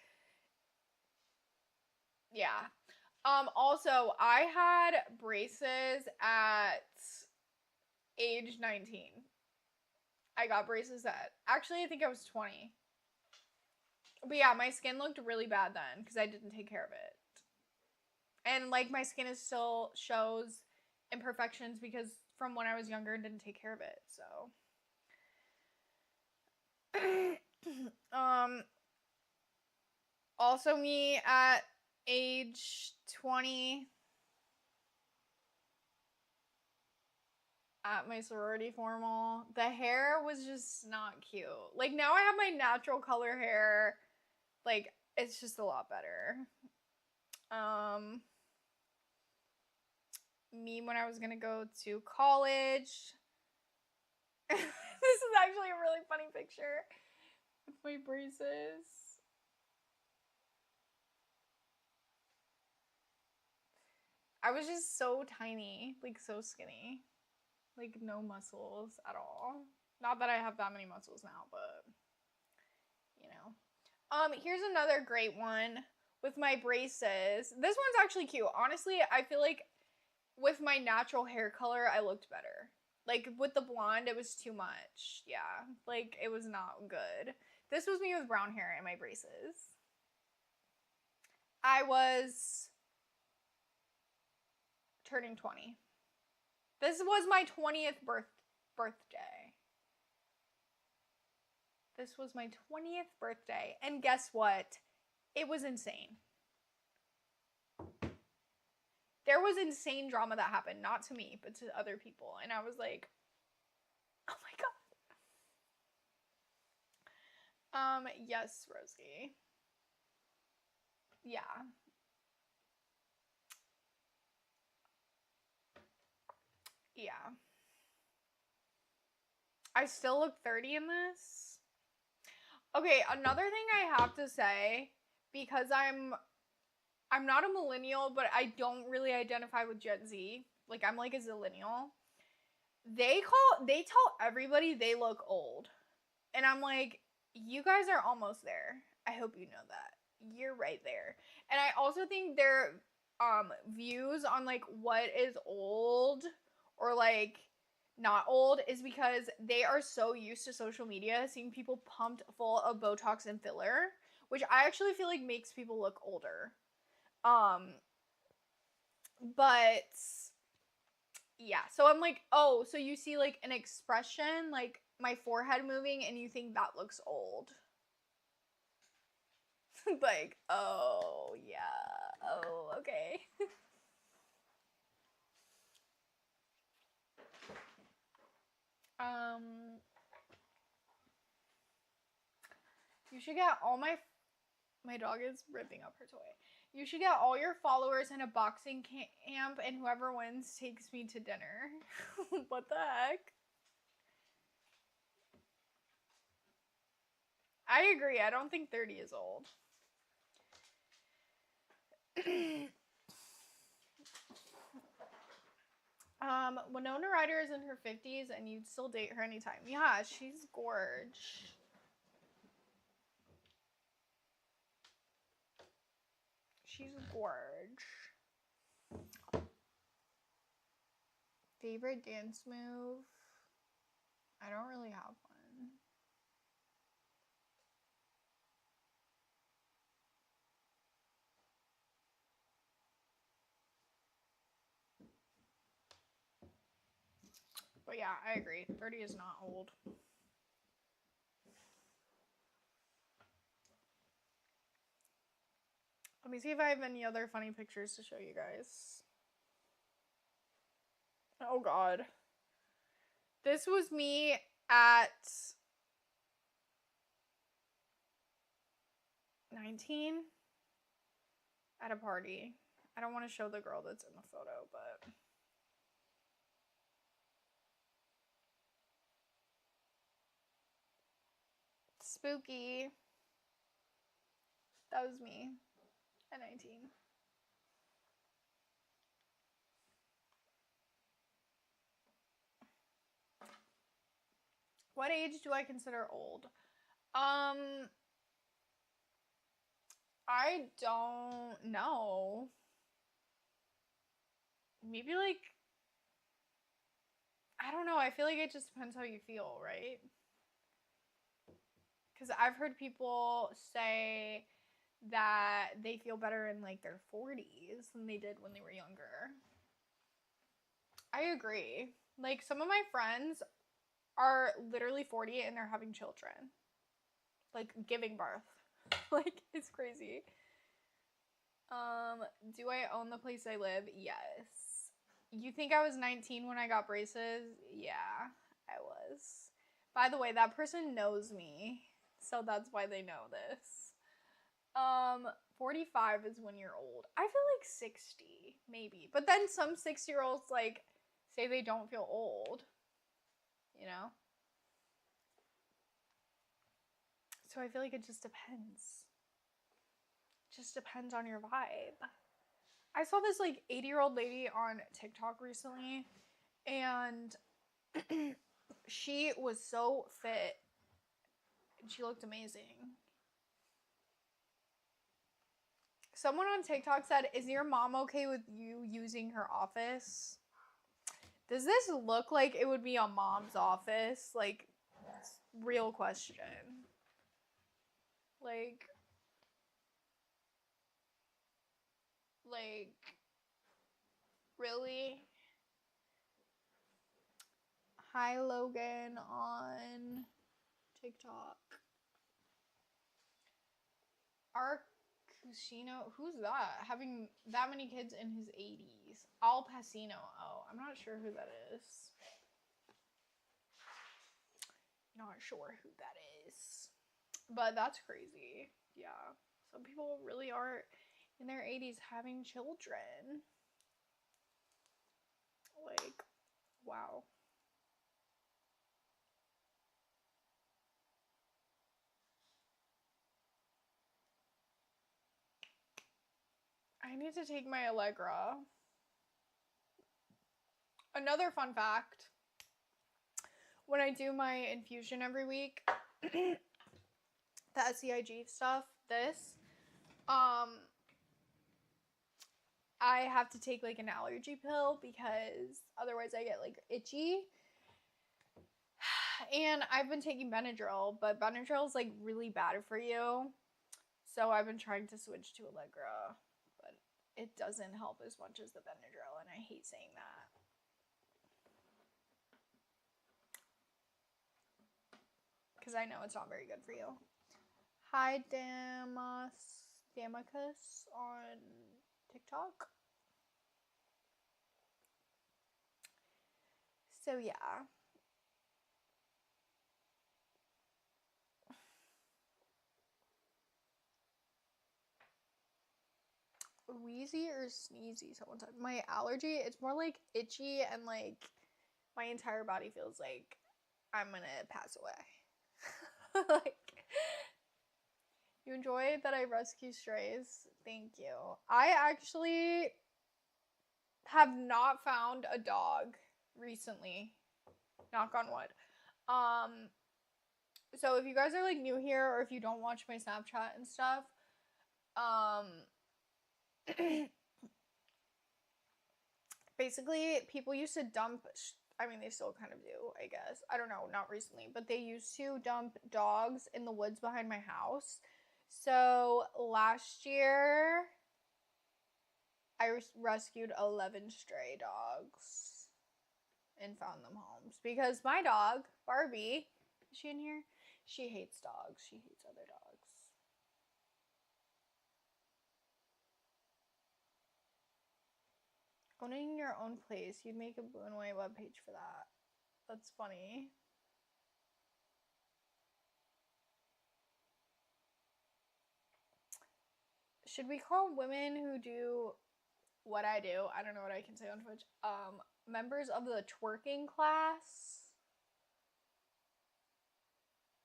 yeah. Also, I had braces at age 19. I got braces at actually I think I was 20. But yeah, my skin looked really bad then because I didn't take care of it. And like my skin is still shows imperfections because from when I was younger and didn't take care of it. So also me at age 20 at my sorority formal, the hair was just not cute. Like now I have my natural color hair. Like it's just a lot better. Me when I was gonna go to college. This is actually a really funny picture with my braces. I was just so tiny, like so skinny. Like no muscles at all. Not that I have that many muscles now, but you know. Here's another great one with my braces. This one's actually cute. Honestly, I feel like with my natural hair color, I looked better. Like with the blonde, it was too much. Yeah, like it was not good. This was me with brown hair and my braces. I was turning 20. This was my 20th birthday. This was my 20th birthday. And guess what? It was insane. There was insane drama that happened, not to me, but to other people. And I was like, oh my god. Yes, Rosie. Yeah. Yeah. I still look 30 in this. Okay, another thing I have to say, because I'm not a millennial, but I don't really identify with Gen Z. Like I'm like a zillennial. They tell everybody they look old. And I'm like, you guys are almost there. I hope you know that. You're right there. And I also think their views on like what is old or like not old is because they are so used to social media, seeing people pumped full of Botox and filler, which I actually feel like makes people look older. But yeah, so I'm like, oh, so you see like an expression, like my forehead moving, and you think that looks old. Like, oh, yeah, oh, okay. You should get all my dog is ripping up her toy. You should get all your followers in a boxing camp, and whoever wins takes me to dinner. What the heck? I agree. I don't think 30 is old. Winona Ryder is in her 50s and you'd still date her anytime. Yeah, she's gorge. She's gorge. Favorite dance move? I don't really have one. But yeah, I agree. 30 is not old. Let me see if I have any other funny pictures to show you guys. Oh god. This was me at 19 at a party. I don't want to show the girl that's in the photo, but spooky. That was me at 19. What age do I consider old? I don't know. Maybe like, I don't know. I feel like it just depends how you feel, right? Because I've heard people say that they feel better in like their 40s than they did when they were younger. I agree. Like some of my friends are literally 40 and they're having children. Like giving birth. Like it's crazy. Do I own the place I live? Yes. You think I was 19 when I got braces? Yeah, I was. By the way, that person knows me, so that's why they know this. 45 is when you're old. I feel like 60, maybe. But then some 6-year-olds like say they don't feel old. You know? So I feel like it just depends. Just depends on your vibe. I saw this like 80-year-old lady on TikTok recently, and she was so fit and she looked amazing. Someone on TikTok said, "Is your mom okay with you using her office?" Does this look like it would be a mom's office? Like, real question. Like, really? Hi, Logan on TikTok. Arcusino, who's that? Having that many kids in his 80s. Al Pacino. Oh, I'm not sure who that is. Not sure who that is. But that's crazy. Yeah. Some people really are in their 80s having children. Like, wow. I need to take my Allegra. Another fun fact. When I do my infusion every week, the SCIG stuff, I have to take like an allergy pill because otherwise I get like itchy. And I've been taking Benadryl, but Benadryl is like really bad for you. So I've been trying to switch to Allegra, but it doesn't help as much as the Benadryl, and I hate saying that. Because I know it's not very good for you. Hi, Damicus on TikTok. So yeah. Wheezy or sneezy someone said. My allergy, it's more like itchy and like my entire body feels like I'm gonna pass away. Like, you enjoy that I rescue strays? Thank you. I actually have not found a dog recently. Knock on wood. So if you guys are like new here or if you don't watch my Snapchat and stuff, basically people used to dump, I mean, they still kind of do, I guess. I don't know, not recently, but they used to dump dogs in the woods behind my house. So last year, I rescued 11 stray dogs and found them homes because my dog, Barbie, is she in here? She hates dogs. She hates other dogs. Owning your own place, you'd make a blue and white webpage for that. That's funny. Should we call women who do what I do? I don't know what I can say on Twitch. Members of the twerking class?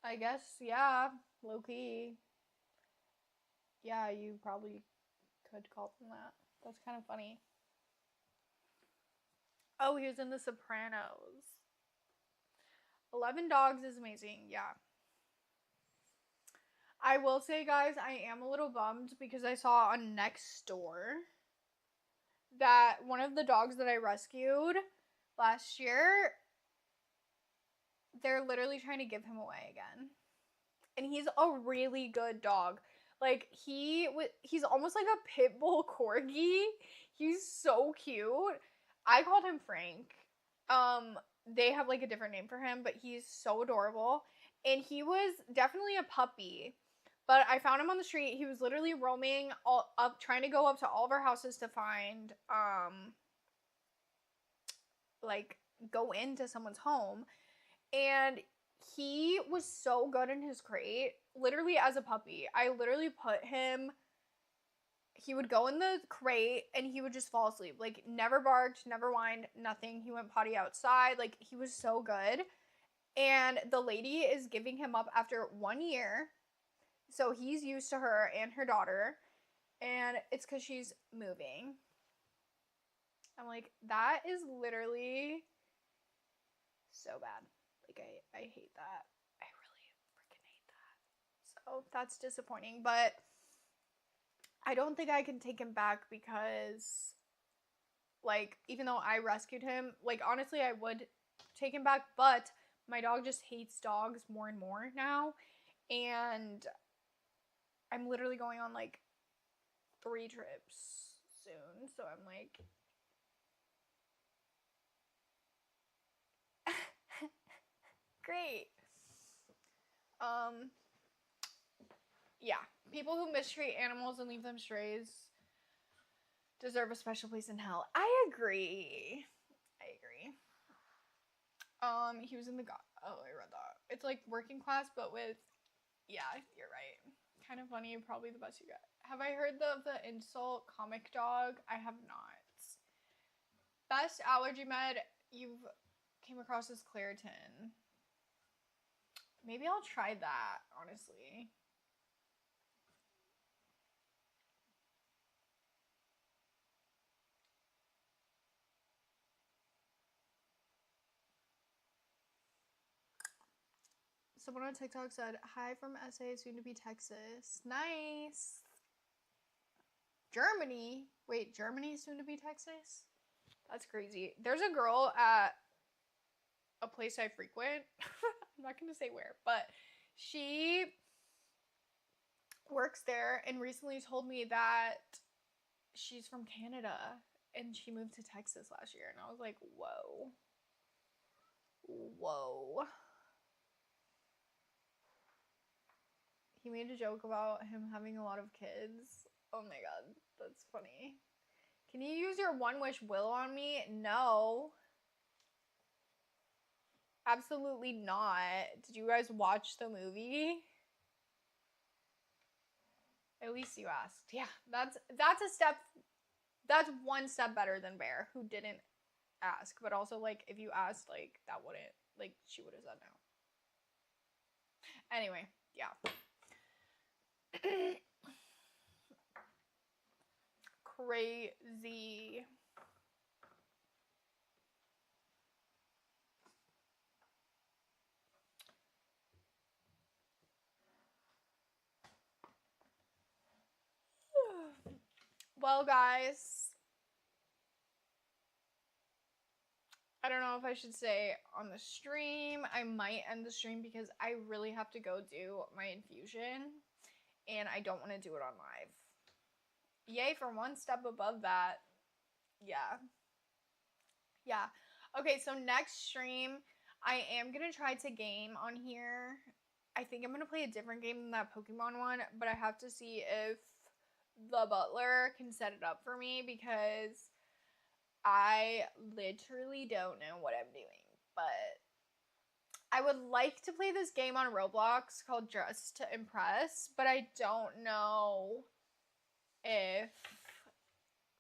I guess, yeah, low key. Yeah, you probably could call them that. That's kind of funny. Oh, he was in The Sopranos. 11 dogs is amazing, yeah. I will say, guys, I am a little bummed because I saw on Nextdoor that one of the dogs that I rescued last year, they're literally trying to give him away again. And he's a really good dog. Like, he's almost like a pit bull corgi. He's so cute. I called him Frank. They have like a different name for him, but he's so adorable. And he was definitely a puppy. But I found him on the street. He was literally roaming all up, trying to go up to all of our houses to find, like, go into someone's home. And he was so good in his crate. Literally, as a puppy, I literally put him, he would go in the crate and he would just fall asleep. Like, never barked, never whined, nothing. He went potty outside. Like, he was so good. And the lady is giving him up after 1 year. So he's used to her and her daughter. And it's because she's moving. I'm like, that is literally so bad. Like, I hate that. I really freaking hate that. So that's disappointing. But I don't think I can take him back because, like, even though I rescued him, like, honestly, I would take him back. But my dog just hates dogs more and more now. And I'm literally going on, like, 3 trips soon. So I'm like, great. Yeah. People who mistreat animals and leave them strays deserve a special place in hell. I agree. He was in the oh, I read that. It's like Working Class, but with, yeah, you're right. Kind of funny, probably the best you got. Have I heard the insult comic dog? I have not. Best allergy med you've came across is Claritin. Maybe I'll try that, honestly. Someone on TikTok said, hi from SA, soon to be Texas. Nice. Germany? Wait, Germany soon to be Texas? That's crazy. There's a girl at a place I frequent. I'm not going to say where, but she works there and recently told me that she's from Canada and she moved to Texas last year. And I was like, whoa. Whoa. He made a joke about him having a lot of kids. Oh my god, that's funny. Can you use your one wish will on me? No. Absolutely not. Did you guys watch the movie? At least you asked. Yeah, that's a step. That's one step better than Bear, who didn't ask. But also, like, if you asked, like, that wouldn't, like, she would have said no. Anyway, yeah. Crazy. Well, guys, I don't know if I should say on the stream. I might end the stream because I really have to go do my infusion and I don't want to do it on live. Yay for one step above that. Yeah. Yeah. Okay, so next stream, I am going to try to game on here. I think I'm going to play a different game than that Pokemon one, but I have to see if the butler can set it up for me because I literally don't know what I'm doing. But I would like to play this game on Roblox called Dress to Impress, but I don't know if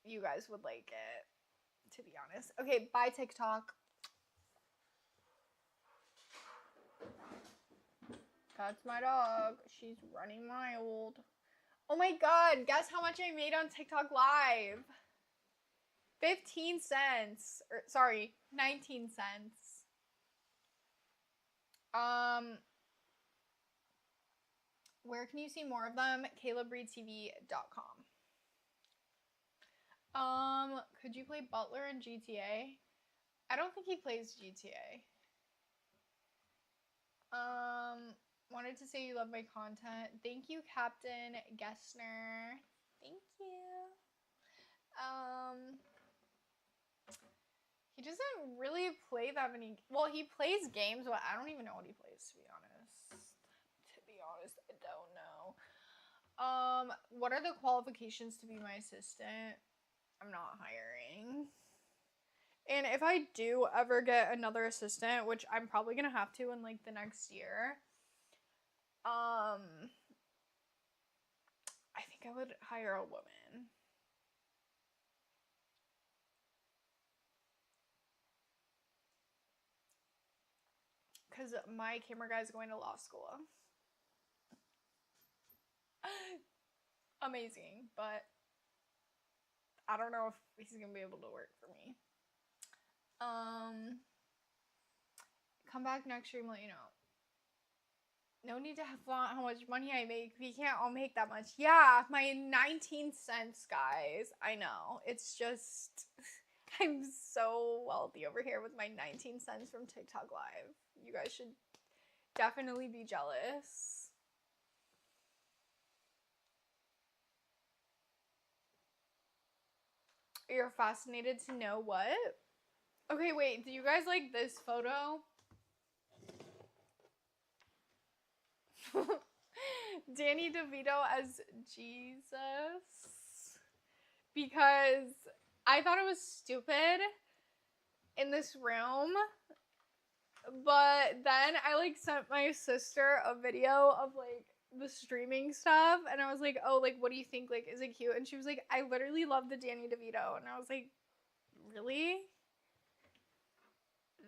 you guys would like it, to be honest. Okay, bye TikTok. That's my dog. She's running wild. Oh my god, guess how much I made on TikTok Live? 15 cents. Or, sorry, 19 cents. Where can you see more of them? KaylaBreedTV.com. Could you play Butler in GTA? I don't think he plays GTA. Wanted to say you love my content. Thank you, Captain Gessner. Thank you. He doesn't really play that many. Well, he plays games, but I don't even know what he plays, to be honest. I don't know. What are the qualifications to be my assistant? I'm not hiring. And if I do ever get another assistant, which I'm probably gonna have to in like the next year, I think I would hire a woman. Because my camera guy is going to law school. Amazing, but I don't know if he's gonna be able to work for me. Come back next stream, let you know. No need to flaunt how much money I make. We can't all make that much. Yeah, my 19 cents, guys. I know. It's just, I'm so wealthy over here with my 19 cents from TikTok Live. You guys should definitely be jealous. You're fascinated to know what? Okay, wait, do you guys like this photo? Danny DeVito as Jesus. Because I thought it was stupid in this room. But then I like sent my sister a video of like the streaming stuff and I was like, oh, like what do you think? Like, is it cute? And she was like, I literally love the Danny DeVito. And I was like, really?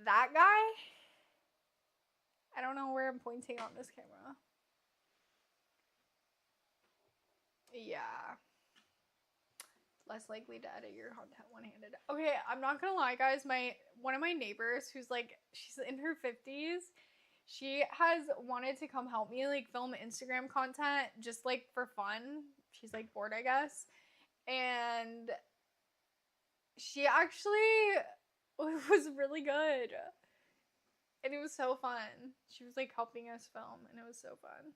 That guy? I don't know where I'm pointing on this camera. Yeah. Less likely to edit your content one-handed. Okay, I'm not gonna lie, guys. One of my neighbors, who's like, she's in her 50s, she has wanted to come help me like film Instagram content just like for fun. She's like bored, I guess. And she actually was really good. And it was so fun. She was like helping us film and it was so fun.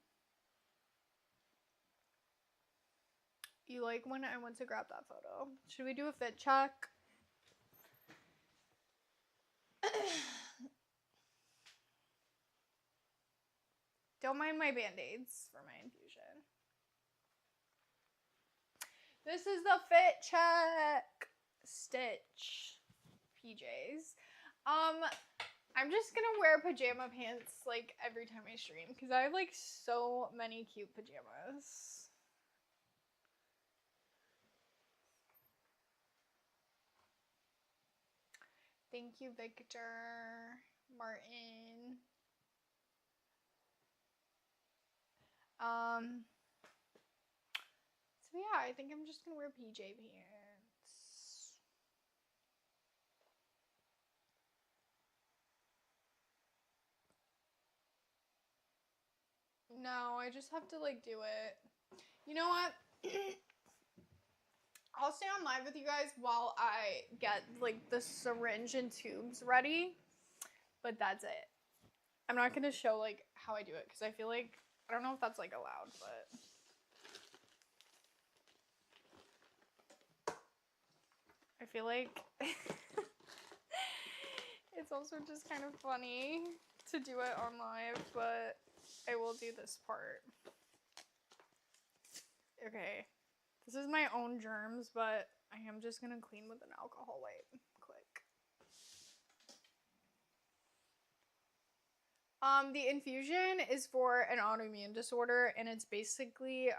You like when I went to grab that photo? Should we do a fit check? Don't mind my band-aids for my infusion. This is the fit check. Stitch PJs. I'm just gonna wear pajama pants like every time I stream because I have like so many cute pajamas. Thank you, Victor Martin. So yeah, I think I'm just gonna wear PJ pants. No, I just have to like do it. You know what? I'll stay on live with you guys while I get like the syringe and tubes ready. But that's it. I'm not gonna show like how I do it because I feel like I don't know if that's like allowed, but I feel like it's also just kind of funny to do it on live, but I will do this part. Okay. This is my own germs, but I am just gonna clean with an alcohol wipe. Quick. The infusion is for an autoimmune disorder, and it's basically,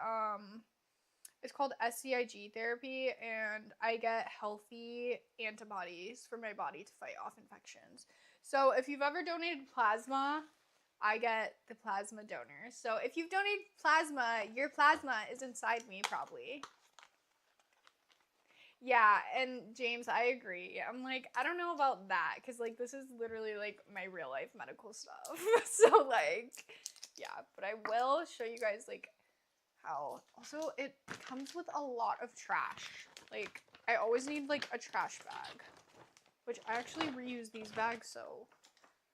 it's called SCIG therapy, and I get healthy antibodies for my body to fight off infections. So if you've ever donated plasma, I get the plasma donor. So if you've donated plasma, your plasma is inside me probably. Yeah, and James, I agree. I'm like, I don't know about that, because, like, this is literally, like, my real life medical stuff. So, like, yeah, but I will show you guys, like, how. Also, it comes with a lot of trash. Like, I always need, like, a trash bag, which I actually reuse these bags, so,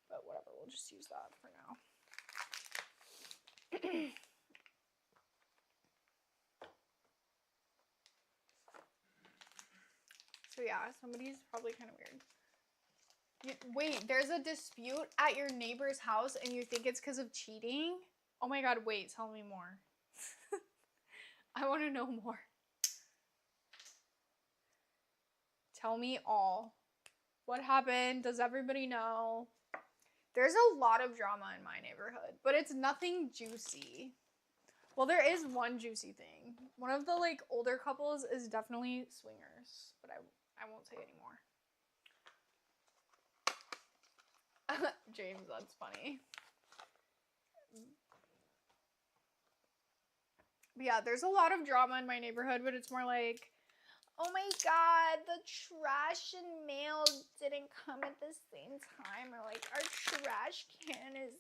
but whatever, we'll just use that for now. So yeah, somebody's probably kind of weird. Wait, there's a dispute at your neighbor's house and you think it's because of cheating? Oh my god, wait, tell me more. I want to know more. Tell me all. What happened? Does everybody know? There's a lot of drama in my neighborhood, but it's nothing juicy. Well, there is one juicy thing. One of the, like, older couples is definitely swingers, but I won't say anymore. James, that's funny. But yeah, there's a lot of drama in my neighborhood, but it's more like, oh my god, the trash and mail didn't come at the same time. Or like, our trash can is,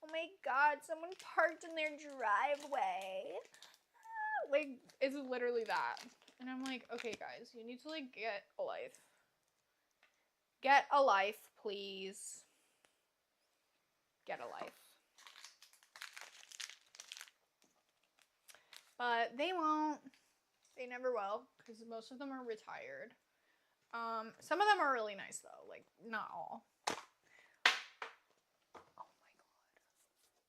oh my god, someone parked in their driveway. Like, it's literally that. And I'm like, okay guys, you need to like get a life. Get a life, please. Get a life. But they won't. They never will, because most of them are retired. Some of them are really nice though, like not all. Oh my god.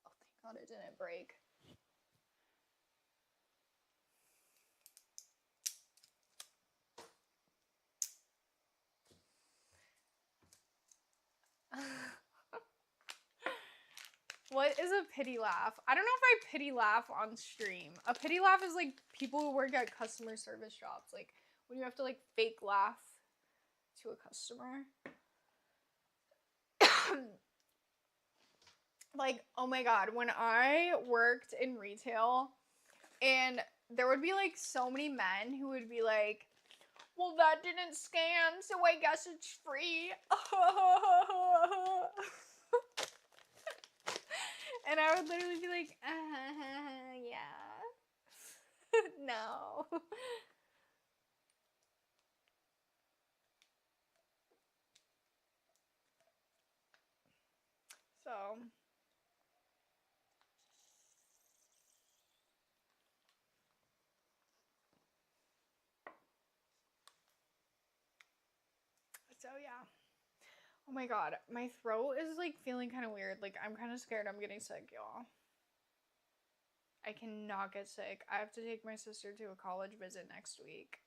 Oh, thank god it didn't break. What is a pity laugh? I don't know if I pity laugh on stream. A pity laugh is like people who work at customer service jobs. Like when you have to like fake laugh to a customer. Like, oh my god, when I worked in retail and there would be like so many men who would be like, well, that didn't scan, so I guess it's free. And I would literally be like, yeah. No. So yeah. Oh my god, my throat is like feeling kind of weird. Like I'm kind of scared I'm getting sick, y'all. I cannot get sick. I have to take my sister to a college visit next week.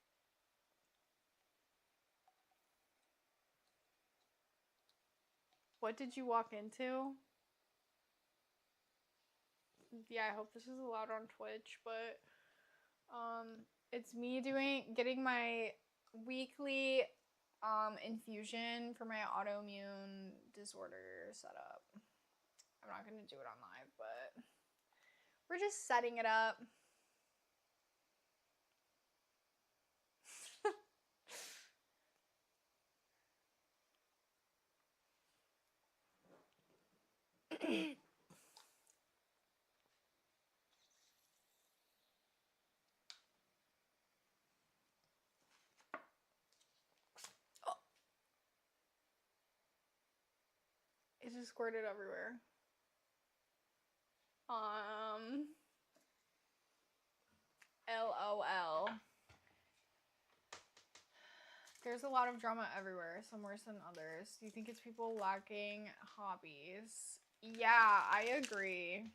What did you walk into? Yeah, I hope this is allowed on Twitch, but it's me getting my weekly infusion for my autoimmune disorder setup. I'm not gonna do it on live, but we're just setting it up. It just squirted everywhere. LOL. There's a lot of drama everywhere, some worse than others. Do you think it's people lacking hobbies? Yeah, I agree.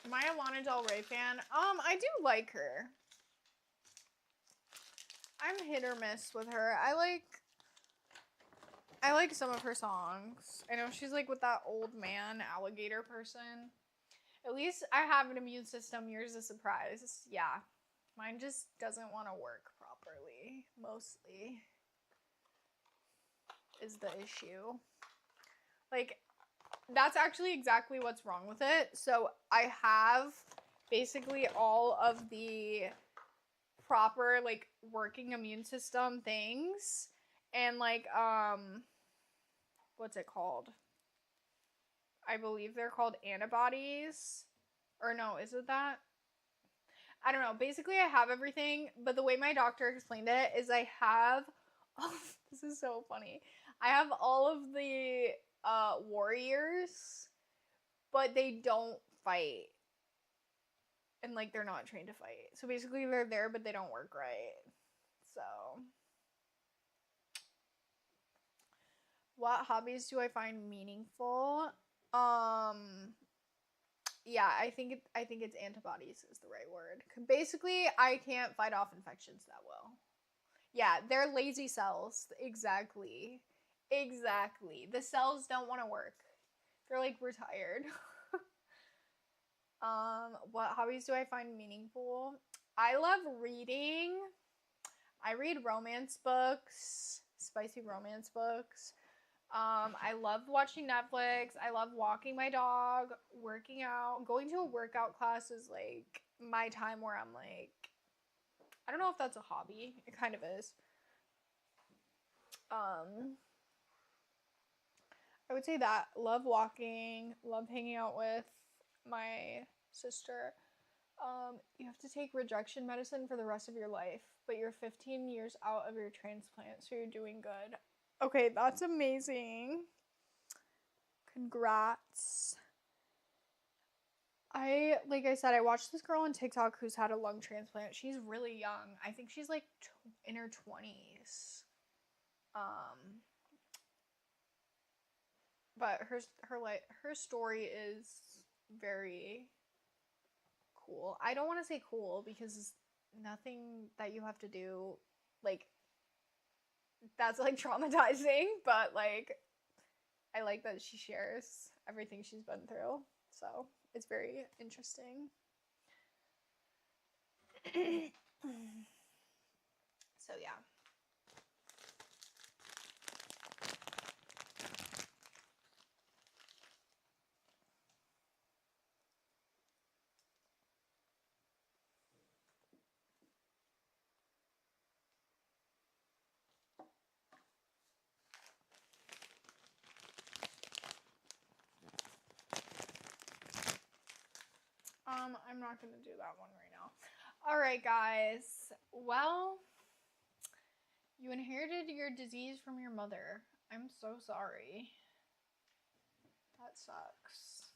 Am I a Lana Del Rey fan? I do like her. I'm hit or miss with her. I like some of her songs. I know she's like with that old man alligator person. At least I have an immune system. Yours is a surprise. Yeah. Mine just doesn't want to work properly, mostly, is the issue. Like, that's actually exactly what's wrong with it. So I have basically all of the proper, like, working immune system things. And, like, what's it called? I believe they're called antibodies. Or no, is it that? I don't know. Basically, I have everything, but the way my doctor explained it is I have... Oh, this is so funny. I have all of the warriors, but they don't fight. And, like, they're not trained to fight. So basically, they're there, but they don't work right. So... What hobbies do I find meaningful? Yeah, I think it's antibodies is the right word. Basically, I can't fight off infections that well. Yeah, they're lazy cells. Exactly. The cells don't want to work. They're like retired. What hobbies do I find meaningful? I love reading. I read romance books, spicy romance books. I love watching Netflix. I love walking my dog, working out. Going to a workout class is like my time where I'm like, I don't know if that's a hobby. It kind of is. I would say that. Love walking, love hanging out with my sister. You have to take rejection medicine for the rest of your life, but you're 15 years out of your transplant, so you're doing good. Okay, that's amazing. Congrats. Like I said, I watched this girl on TikTok who's had a lung transplant. She's really young. I think she's like in her 20s. But her story is very cool. I don't want to say cool because it's nothing that you have to do, like, that's like traumatizing, but like I like that she shares everything she's been through. So it's very interesting. So yeah. I'm not gonna do that one right now. Alright, guys. Well, you inherited your disease from your mother. I'm so sorry. That sucks.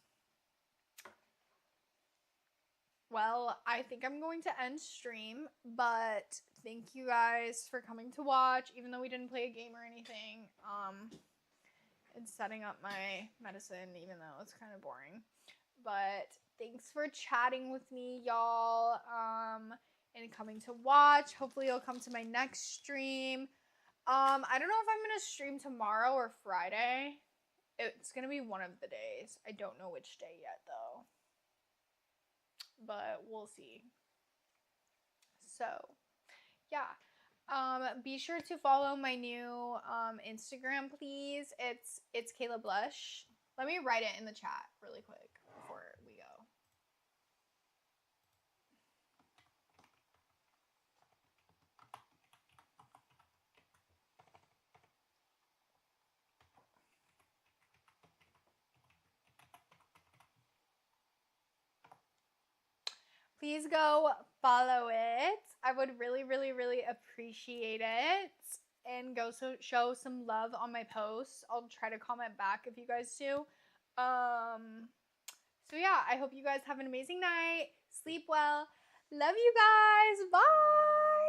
Well, I think I'm going to end stream, but thank you guys for coming to watch, even though we didn't play a game or anything. And setting up my medicine, even though it's kind of boring. But thanks for chatting with me, y'all, and coming to watch. Hopefully you'll come to my next stream. I don't know if I'm gonna stream tomorrow or Friday. It's gonna be one of the days. I don't know which day yet, though. But we'll see. So, yeah. Be sure to follow my new Instagram, please. It's Kayla Blush. Let me write it in the chat really quick before we go. please go follow it. I would really, really, really appreciate it. And go show some love on my posts. I'll try to comment back if you guys do. So yeah, I hope you guys have an amazing night. Sleep well. Love you guys. Bye.